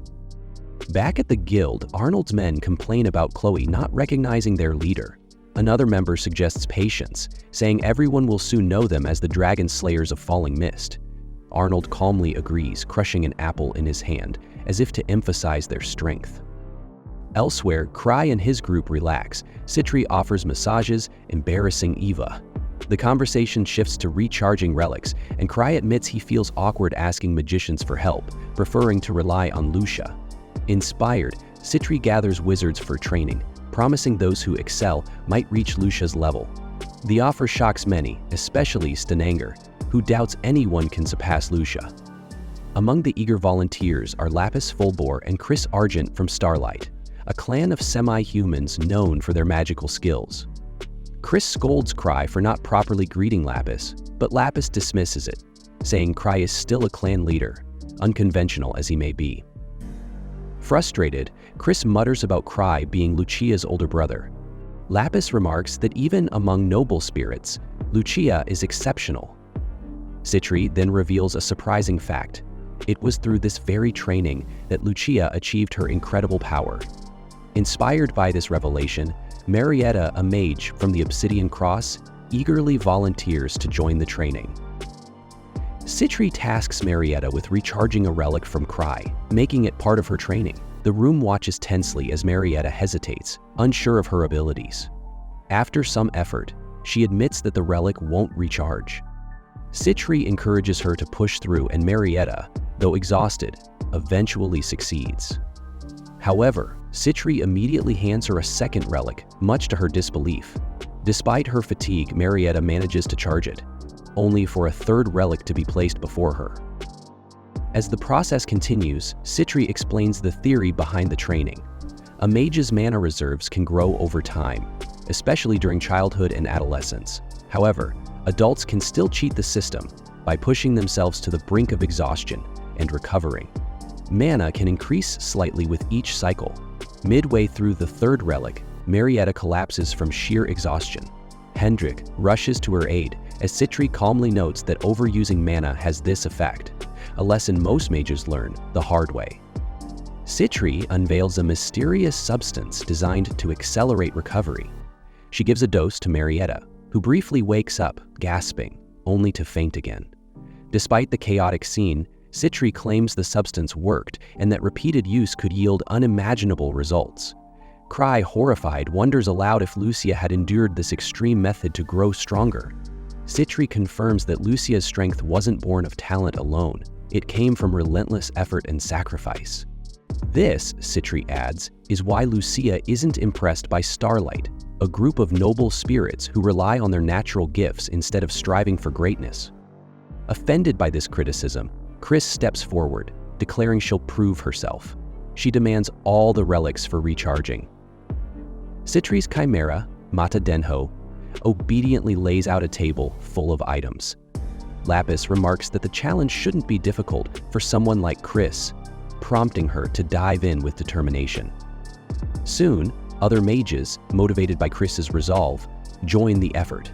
Back at the guild, Arnold's men complain about Chloe not recognizing their leader. Another member suggests patience, saying everyone will soon know them as the Dragon Slayers of Falling Mist. Arnold calmly agrees, crushing an apple in his hand, as if to emphasize their strength. Elsewhere, Cry and his group relax. Citri offers massages, embarrassing Eva. The conversation shifts to recharging relics, and Cry admits he feels awkward asking magicians for help, preferring to rely on Lucia. Inspired, Citri gathers wizards for training, promising those who excel might reach Lucia's level. The offer shocks many, especially Stenangr, who doubts anyone can surpass Lucia. Among the eager volunteers are Lapis Fulbor and Chris Argent from Starlight, a clan of semi-humans known for their magical skills. Chris scolds Cry for not properly greeting Lapis, but Lapis dismisses it, saying Cry is still a clan leader, unconventional as he may be. Frustrated, Chris mutters about Cry being Lucia's older brother. Lapis remarks that even among noble spirits, Lucia is exceptional. Citri then reveals a surprising fact. It was through this very training that Lucia achieved her incredible power. Inspired by this revelation, Marietta, a mage from the Obsidian Cross, eagerly volunteers to join the training. Citri tasks Marietta with recharging a relic from Cry, making it part of her training. The room watches tensely as Marietta hesitates, unsure of her abilities. After some effort, she admits that the relic won't recharge. Citri encourages her to push through, and Marietta, though exhausted, eventually succeeds. However, Citri immediately hands her a second relic, much to her disbelief. Despite her fatigue, Marietta manages to charge it, only for a third relic to be placed before her. As the process continues, Citri explains the theory behind the training. A mage's mana reserves can grow over time, especially during childhood and adolescence. However, adults can still cheat the system by pushing themselves to the brink of exhaustion and recovering. Mana can increase slightly with each cycle. Midway through the third relic, Marietta collapses from sheer exhaustion. Hendrik rushes to her aid as Citri calmly notes that overusing mana has this effect, a lesson most mages learn the hard way. Citri unveils a mysterious substance designed to accelerate recovery. She gives a dose to Marietta, who briefly wakes up, gasping, only to faint again. Despite the chaotic scene, Citri claims the substance worked and that repeated use could yield unimaginable results. Cry, horrified, wonders aloud if Lucia had endured this extreme method to grow stronger. Citri confirms that Lucia's strength wasn't born of talent alone. It came from relentless effort and sacrifice. This, Citri adds, is why Lucia isn't impressed by Starlight, a group of noble spirits who rely on their natural gifts instead of striving for greatness. Offended by this criticism, Chris steps forward, declaring she'll prove herself. She demands all the relics for recharging. Citri's chimera, Mata Denho, obediently lays out a table full of items. Lapis remarks that the challenge shouldn't be difficult for someone like Chris, prompting her to dive in with determination. Soon, other mages, motivated by Chris's resolve, join the effort.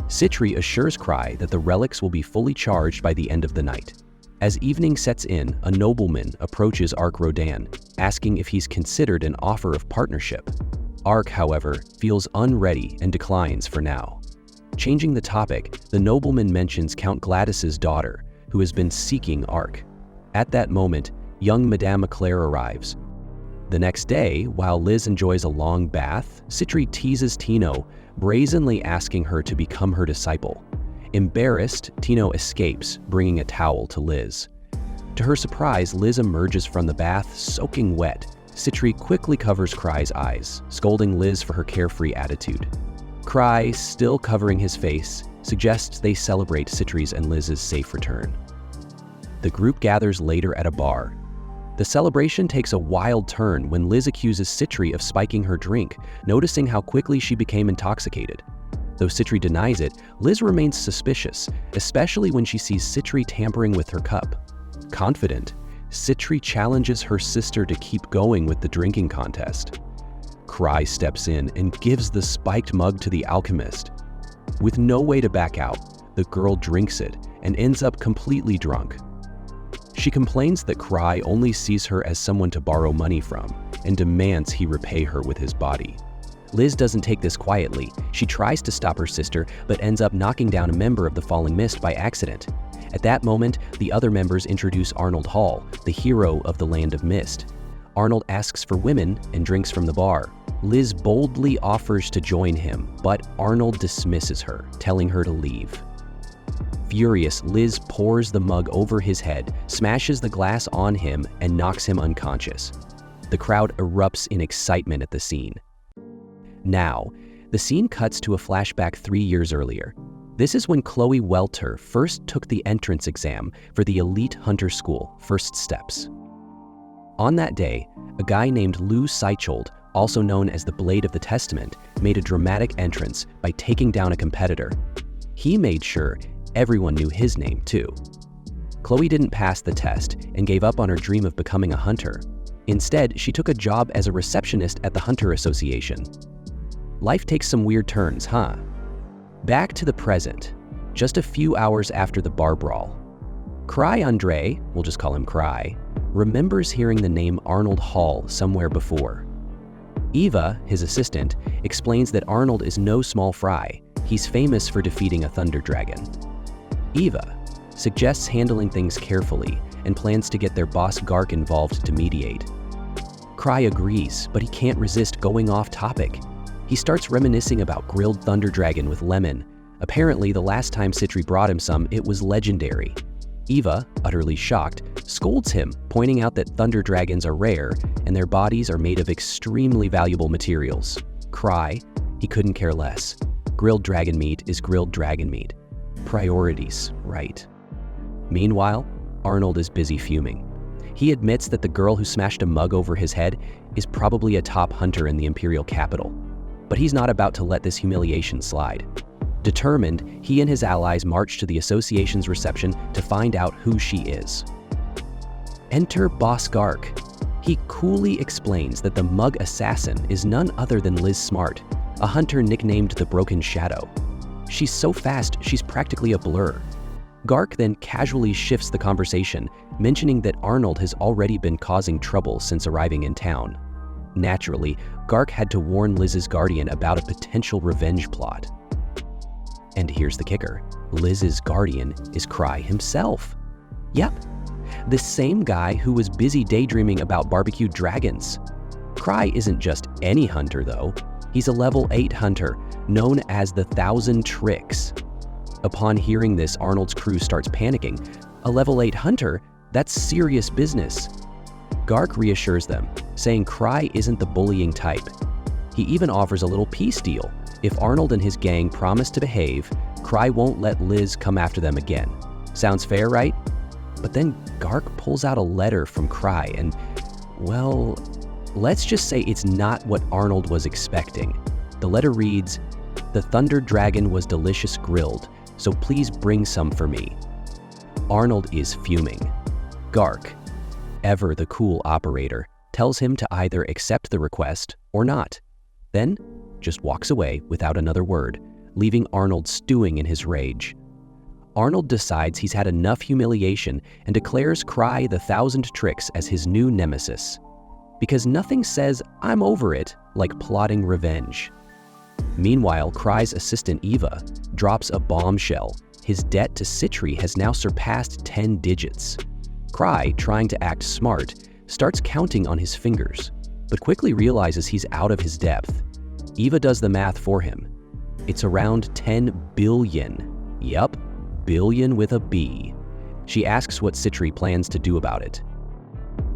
Citri assures Cry that the relics will be fully charged by the end of the night. As evening sets in, a nobleman approaches Ark Rodan, asking if he's considered an offer of partnership. Ark, however, feels unready and declines for now. Changing the topic, the nobleman mentions Count Gladys's daughter, who has been seeking Ark. At that moment, young Madame Eclair arrives. The next day, while Liz enjoys a long bath, Citri teases Tino, brazenly asking her to become her disciple. Embarrassed, Tino escapes, bringing a towel to Liz. To her surprise, Liz emerges from the bath soaking wet. Citri quickly covers Cry's eyes, scolding Liz for her carefree attitude. Cry, still covering his face, suggests they celebrate Citri's and Liz's safe return. The group gathers later at a bar. The celebration takes a wild turn when Liz accuses Citri of spiking her drink, noticing how quickly she became intoxicated. Though Citri denies it, Liz remains suspicious, especially when she sees Citri tampering with her cup. Confident, Citri challenges her sister to keep going with the drinking contest. Cry steps in and gives the spiked mug to the alchemist. With no way to back out, the girl drinks it and ends up completely drunk. She complains that Cry only sees her as someone to borrow money from and demands he repay her with his body. Liz doesn't take this quietly. She tries to stop her sister, but ends up knocking down a member of the Falling Mist by accident. At that moment, the other members introduce Arnold Hall, the hero of the Land of Mist. Arnold asks for women and drinks from the bar. Liz boldly offers to join him, but Arnold dismisses her, telling her to leave. Furious, Liz pours the mug over his head, smashes the glass on him, and knocks him unconscious. The crowd erupts in excitement at the scene. Now, the scene cuts to a flashback 3 years earlier. This is when Chloe Welter first took the entrance exam for the elite hunter school, First Steps. On that day, a guy named Lou Seichold, also known as the Blade of the Testament, made a dramatic entrance by taking down a competitor. He made sure everyone knew his name too. Chloe didn't pass the test and gave up on her dream of becoming a hunter. Instead, she took a job as a receptionist at the Hunter Association. Life takes some weird turns, huh? Back to the present, just a few hours after the bar brawl. Cry Andre, we'll just call him Cry, remembers hearing the name Arnold Hall somewhere before. Eva, his assistant, explains that Arnold is no small fry. He's famous for defeating a thunder dragon. Eva suggests handling things carefully and plans to get their boss Gark involved to mediate. Cry agrees, but he can't resist going off topic. He starts reminiscing about grilled thunder dragon with lemon. Apparently, the last time Citri brought him some, it was legendary. Eva, utterly shocked, scolds him, pointing out that thunder dragons are rare and their bodies are made of extremely valuable materials. Cry, he couldn't care less. Grilled dragon meat is grilled dragon meat. Priorities, right? Meanwhile, Arnold is busy fuming. He admits that the girl who smashed a mug over his head is probably a top hunter in the Imperial capital. But he's not about to let this humiliation slide. Determined, he and his allies march to the association's reception to find out who she is. Enter Boss Gark. He coolly explains that the mug assassin is none other than Liz Smart, a hunter nicknamed the Broken Shadow. She's so fast, she's practically a blur. Gark then casually shifts the conversation, mentioning that Arnold has already been causing trouble since arriving in town. Naturally, Gark had to warn Liz's guardian about a potential revenge plot. And here's the kicker. Liz's guardian is Cry himself. Yep, the same guy who was busy daydreaming about barbecued dragons. Cry isn't just any hunter though. He's a level 8 hunter, known as the 1,000 Tricks. Upon hearing this, Arnold's crew starts panicking. A level 8 hunter? That's serious business. Gark reassures them, saying Cry isn't the bullying type. He even offers a little peace deal. If Arnold and his gang promise to behave, Cry won't let Liz come after them again. Sounds fair, right? But then Gark pulls out a letter from Cry and, well, let's just say it's not what Arnold was expecting. The letter reads, "The thunder dragon was delicious grilled, so please bring some for me." Arnold is fuming. Gark, ever the cool operator, tells him to either accept the request or not. Then just walks away without another word, leaving Arnold stewing in his rage. Arnold decides he's had enough humiliation and declares Cry the 1,000 Tricks as his new nemesis. Because nothing says, "I'm over it," like plotting revenge. Meanwhile, Cry's assistant Eva drops a bombshell. His debt to Citri has now surpassed 10 digits. Cry, trying to act smart, starts counting on his fingers, but quickly realizes he's out of his depth. Eva does the math for him. It's around 10 billion. Yup, billion with a B. She asks what Citri plans to do about it.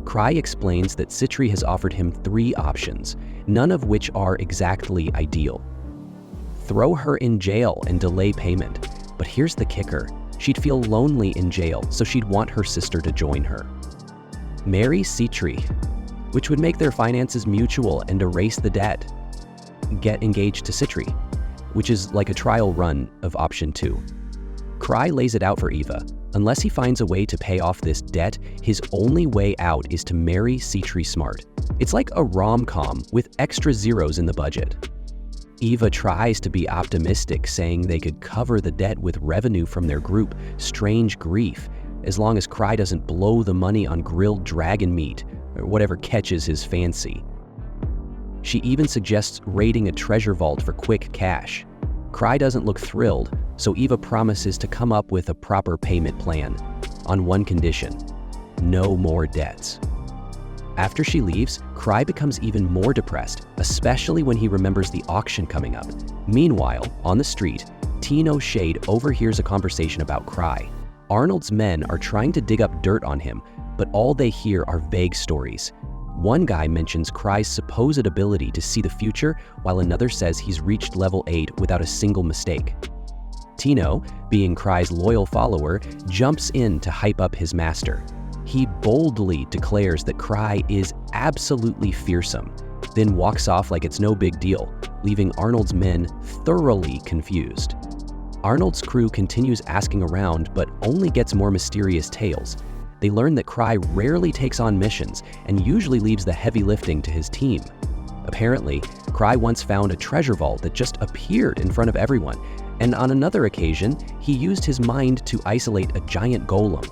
Cry explains that Citri has offered him 3 options, none of which are exactly ideal. Throw her in jail and delay payment. But here's the kicker. She'd feel lonely in jail, so she'd want her sister to join her. Marry Citri, which would make their finances mutual and erase the debt. Get engaged to Citri, which is like a trial run of option 2. Cry lays it out for Eva. Unless he finds a way to pay off this debt, his only way out is to marry Citri Smart. It's like a rom-com with extra zeros in the budget. Eva tries to be optimistic, saying they could cover the debt with revenue from their group, Strange Grief, as long as Cry doesn't blow the money on grilled dragon meat or whatever catches his fancy. She even suggests raiding a treasure vault for quick cash. Cry doesn't look thrilled, so Eva promises to come up with a proper payment plan, on one condition: no more debts. After she leaves, Cry becomes even more depressed, especially when he remembers the auction coming up. Meanwhile, on the street, Tino Shade overhears a conversation about Cry. Arnold's men are trying to dig up dirt on him, but all they hear are vague stories. One guy mentions Cry's supposed ability to see the future, while another says he's reached level 8 without a single mistake. Tino, being Cry's loyal follower, jumps in to hype up his master. He boldly declares that Cry is absolutely fearsome, then walks off like it's no big deal, leaving Arnold's men thoroughly confused. Arnold's crew continues asking around, but only gets more mysterious tales. They learn that Cry rarely takes on missions and usually leaves the heavy lifting to his team. Apparently, Cry once found a treasure vault that just appeared in front of everyone, and on another occasion, he used his mind to isolate a giant golem.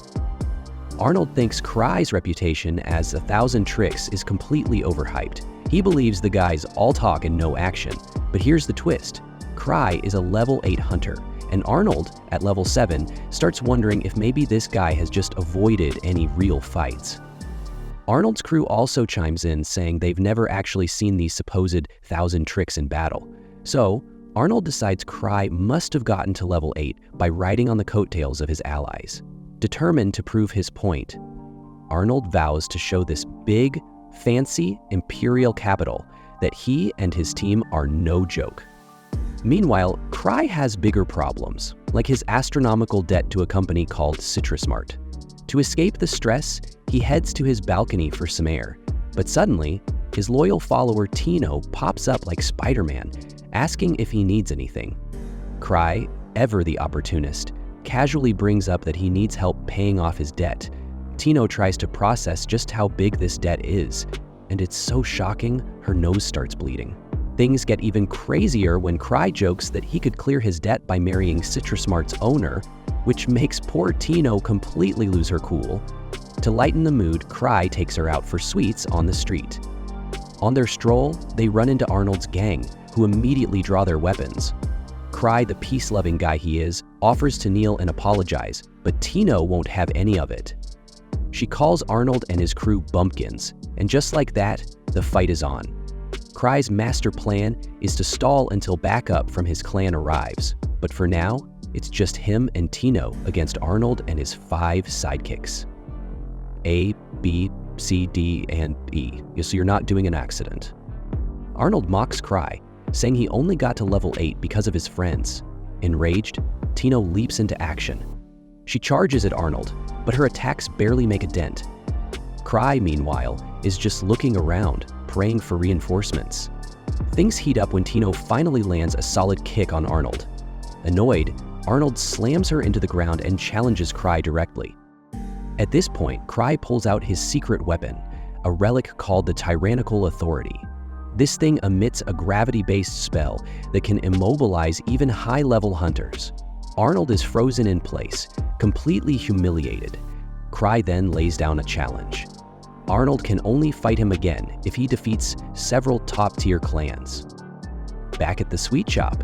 Arnold thinks Cry's reputation as 1,000 Tricks is completely overhyped. He believes the guy's all talk and no action. But here's the twist. Cry is a level 8 hunter, and Arnold, at level 7, starts wondering if maybe this guy has just avoided any real fights. Arnold's crew also chimes in, saying they've never actually seen these supposed 1,000 Tricks in battle. So, Arnold decides Cry must have gotten to level 8 by riding on the coattails of his allies. Determined to prove his point, Arnold vows to show this big, fancy imperial capital that he and his team are no joke. Meanwhile, Cry has bigger problems, like his astronomical debt to a company called Citrusmart. To escape the stress, he heads to his balcony for some air, but suddenly, his loyal follower Tino pops up like Spider-Man, asking if he needs anything. Cry, ever the opportunist, casually brings up that he needs help paying off his debt. Tino tries to process just how big this debt is, and it's so shocking, her nose starts bleeding. Things get even crazier when Cry jokes that he could clear his debt by marrying Citrusmart's owner, which makes poor Tino completely lose her cool. To lighten the mood, Cry takes her out for sweets on the street. On their stroll, they run into Arnold's gang, who immediately draw their weapons. Cry, the peace-loving guy he is, offers to kneel and apologize, but Tino won't have any of it. She calls Arnold and his crew bumpkins, and just like that, the fight is on. Cry's master plan is to stall until backup from his clan arrives, but for now, it's just him and Tino against Arnold and his 5 sidekicks. A, B, C, D, and E, so you're not doing an accident. Arnold mocks Cry, saying he only got to level 8 because of his friends. Enraged, Tino leaps into action. She charges at Arnold, but her attacks barely make a dent. Cry, meanwhile, is just looking around, praying for reinforcements. Things heat up when Tino finally lands a solid kick on Arnold. Annoyed, Arnold slams her into the ground and challenges Cry directly. At this point, Cry pulls out his secret weapon, a relic called the Tyrannical Authority. This thing emits a gravity-based spell that can immobilize even high-level hunters. Arnold is frozen in place, completely humiliated. Cry then lays down a challenge. Arnold can only fight him again if he defeats several top-tier clans. back at the sweet shop.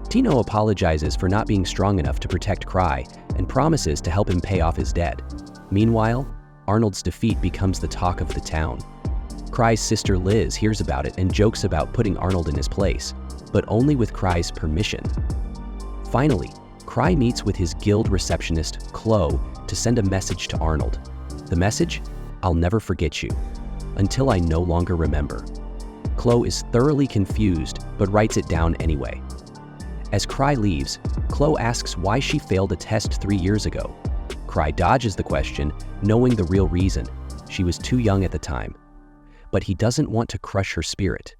Tino apologizes for not being strong enough to protect Cry and promises to help him pay off his debt. Meanwhile, Arnold's defeat becomes the talk of the town. Cry's sister Liz hears about it and jokes about putting Arnold in his place, but only with Cry's permission. Finally, Cry meets with his guild receptionist, Chloe, to send a message to Arnold. The message? I'll never forget you, until I no longer remember. Chloe is thoroughly confused, but writes it down anyway. As Cry leaves, Chloe asks why she failed a test 3 years ago. Cry dodges the question, knowing the real reason. She was too young at the time. But he doesn't want to crush her spirit.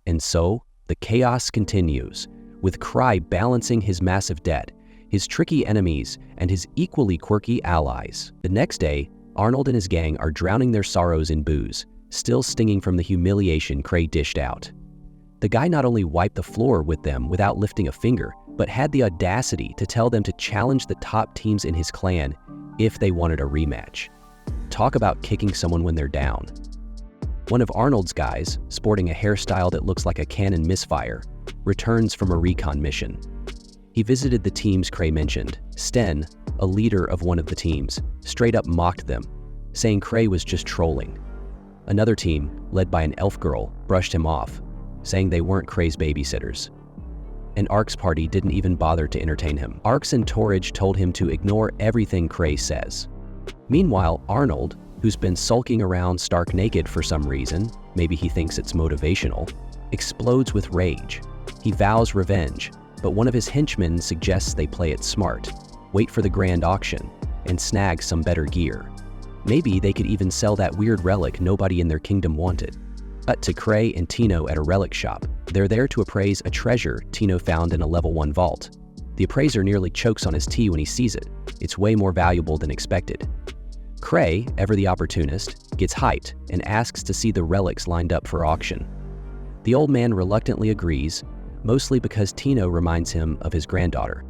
And so, the chaos continues, with Cry balancing his massive debt, his tricky enemies, and his equally quirky allies. The next day, Arnold and his gang are drowning their sorrows in booze, still stinging from the humiliation Cray dished out. The guy not only wiped the floor with them without lifting a finger, but had the audacity to tell them to challenge the top teams in his clan if they wanted a rematch. Talk about kicking someone when they're down. One of Arnold's guys, sporting a hairstyle that looks like a cannon misfire, returns from a recon mission. He visited the teams Cray mentioned. Sten, a leader of one of the teams, straight up mocked them, saying Cray was just trolling. Another team, led by an elf girl, brushed him off, saying they weren't Cray's babysitters. And Ark's party didn't even bother to entertain him. Arx and Torridge told him to ignore everything Cray says. Meanwhile, Arnold, who's been sulking around stark naked for some reason, maybe he thinks it's motivational, explodes with rage. He vows revenge, but one of his henchmen suggests they play it smart, wait for the grand auction, and snag some better gear. Maybe they could even sell that weird relic nobody in their kingdom wanted. Cut to Cray and Tino at a relic shop. They're there to appraise a treasure Tino found in a level 1 vault. The appraiser nearly chokes on his tea when he sees it. It's way more valuable than expected. Cray, ever the opportunist, gets hyped and asks to see the relics lined up for auction. The old man reluctantly agrees, mostly because Tino reminds him of his granddaughter.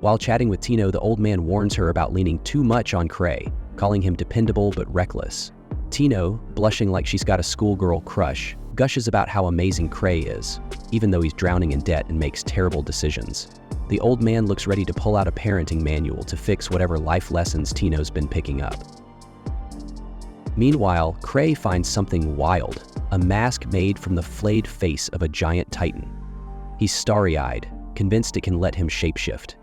While chatting with Tino, the old man warns her about leaning too much on Cray, calling him dependable but reckless. Tino, blushing like she's got a schoolgirl crush, gushes about how amazing Cray is, even though he's drowning in debt and makes terrible decisions. The old man looks ready to pull out a parenting manual to fix whatever life lessons Tino's been picking up. Meanwhile, Cray finds something wild, a mask made from the flayed face of a giant titan. He's starry-eyed, convinced it can let him shapeshift.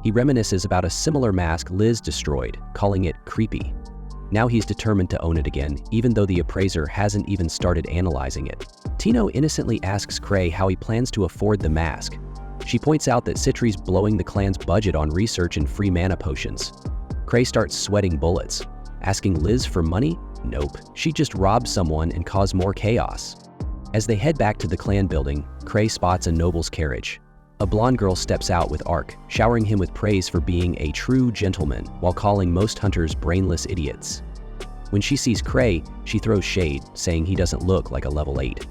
He reminisces about a similar mask Liz destroyed, calling it creepy. Now he's determined to own it again, even though the appraiser hasn't even started analyzing it. Tino innocently asks Cray how he plans to afford the mask. She points out that Citri's blowing the clan's budget on research and free mana potions. Cray starts sweating bullets. Asking Liz for money? Nope. She just robbed someone and caused more chaos. As they head back to the clan building, Cray spots a noble's carriage. A blonde girl steps out with Ark, showering him with praise for being a true gentleman while calling most hunters brainless idiots. When she sees Cray, she throws shade, saying he doesn't look like a level 8.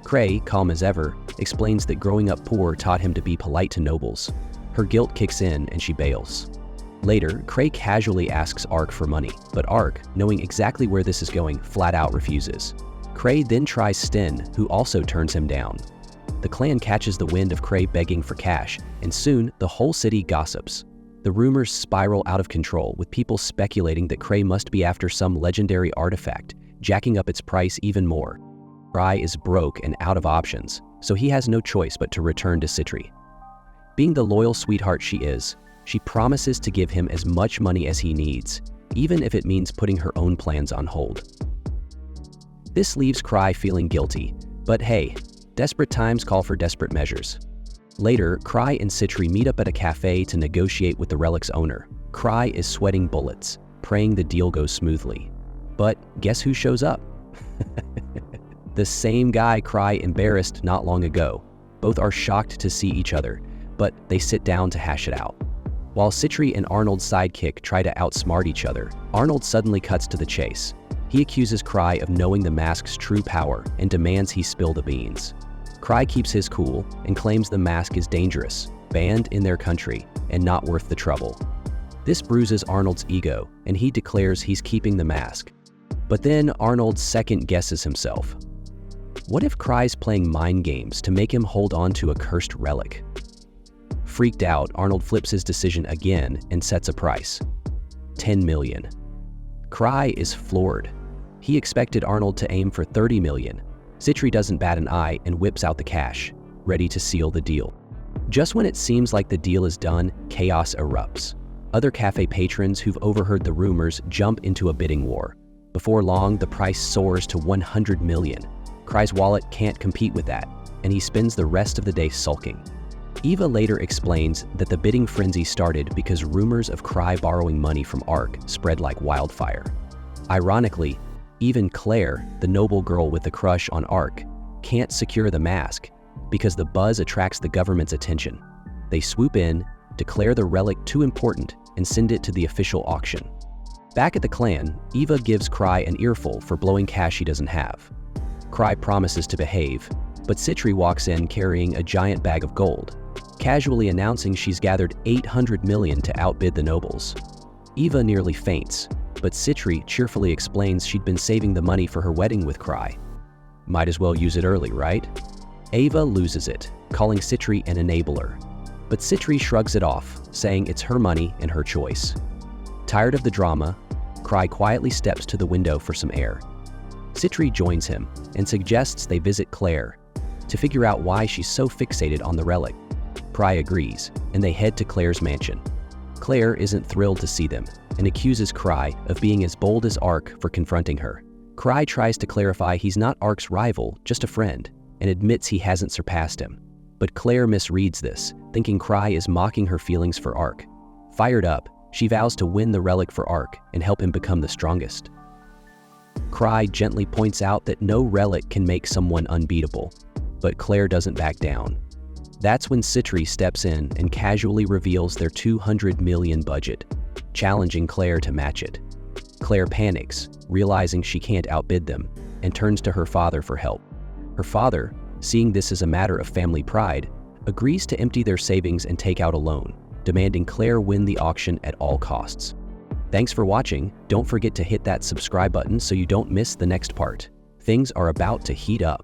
Cray, calm as ever, explains that growing up poor taught him to be polite to nobles. Her guilt kicks in and she bails. Later, Cray casually asks Ark for money, but Ark, knowing exactly where this is going, flat out refuses. Cray then tries Sten, who also turns him down. The clan catches the wind of Cray begging for cash, and soon the whole city gossips. The rumors spiral out of control, with people speculating that Cray must be after some legendary artifact, jacking up its price even more. Cray is broke and out of options, so he has no choice but to return to Citri. Being the loyal sweetheart she is, she promises to give him as much money as he needs, even if it means putting her own plans on hold. This leaves Cray feeling guilty, but hey, desperate times call for desperate measures. Later, Cray and Citri meet up at a cafe to negotiate with the relic's owner. Cray is sweating bullets, praying the deal goes smoothly. But guess who shows up? The same guy Cray embarrassed not long ago. Both are shocked to see each other, but they sit down to hash it out. While Citri and Arnold's sidekick try to outsmart each other, Arnold suddenly cuts to the chase. He accuses Cray of knowing the mask's true power and demands he spill the beans. Cray keeps his cool and claims the mask is dangerous, banned in their country, and not worth the trouble. This bruises Arnold's ego, and he declares he's keeping the mask. But then Arnold second-guesses himself. What if Cry's playing mind games to make him hold on to a cursed relic? Freaked out, Arnold flips his decision again and sets a price: 10 million. Cry is floored. He expected Arnold to aim for 30 million. Citri doesn't bat an eye and whips out the cash, ready to seal the deal. Just when it seems like the deal is done, chaos erupts. Other cafe patrons who've overheard the rumors jump into a bidding war. Before long, the price soars to 100 million. Cry's wallet can't compete with that, and he spends the rest of the day sulking. Eva later explains that the bidding frenzy started because rumors of Cry borrowing money from Ark spread like wildfire. Ironically, even Claire, the noble girl with the crush on Ark, can't secure the mask because the buzz attracts the government's attention. They swoop in, declare the relic too important, and send it to the official auction. Back at the clan, Eva gives Cry an earful for blowing cash he doesn't have. Cry promises to behave, but Citri walks in carrying a giant bag of gold, casually announcing she's gathered 800 million to outbid the nobles. Eva nearly faints, but Citri cheerfully explains she'd been saving the money for her wedding with Cry. Might as well use it early, right? Eva loses it, calling Citri an enabler. But Citri shrugs it off, saying it's her money and her choice. Tired of the drama, Cry quietly steps to the window for some air. Citri joins him and suggests they visit Claire to figure out why she's so fixated on the relic. Cry agrees, and they head to Claire's mansion. Claire isn't thrilled to see them and accuses Cry of being as bold as Ark for confronting her. Cry tries to clarify he's not Ark's rival, just a friend, and admits he hasn't surpassed him. But Claire misreads this, thinking Cry is mocking her feelings for Ark. Fired up, she vows to win the relic for Ark and help him become the strongest. Cry gently points out that no relic can make someone unbeatable, but Claire doesn't back down. That's when Citri steps in and casually reveals their 200 million budget, challenging Claire to match it. Claire panics, realizing she can't outbid them, and turns to her father for help. Her father, seeing this as a matter of family pride, agrees to empty their savings and take out a loan, demanding Claire win the auction at all costs. Thanks for watching. Don't forget to hit that subscribe button so you don't miss the next part. Things are about to heat up.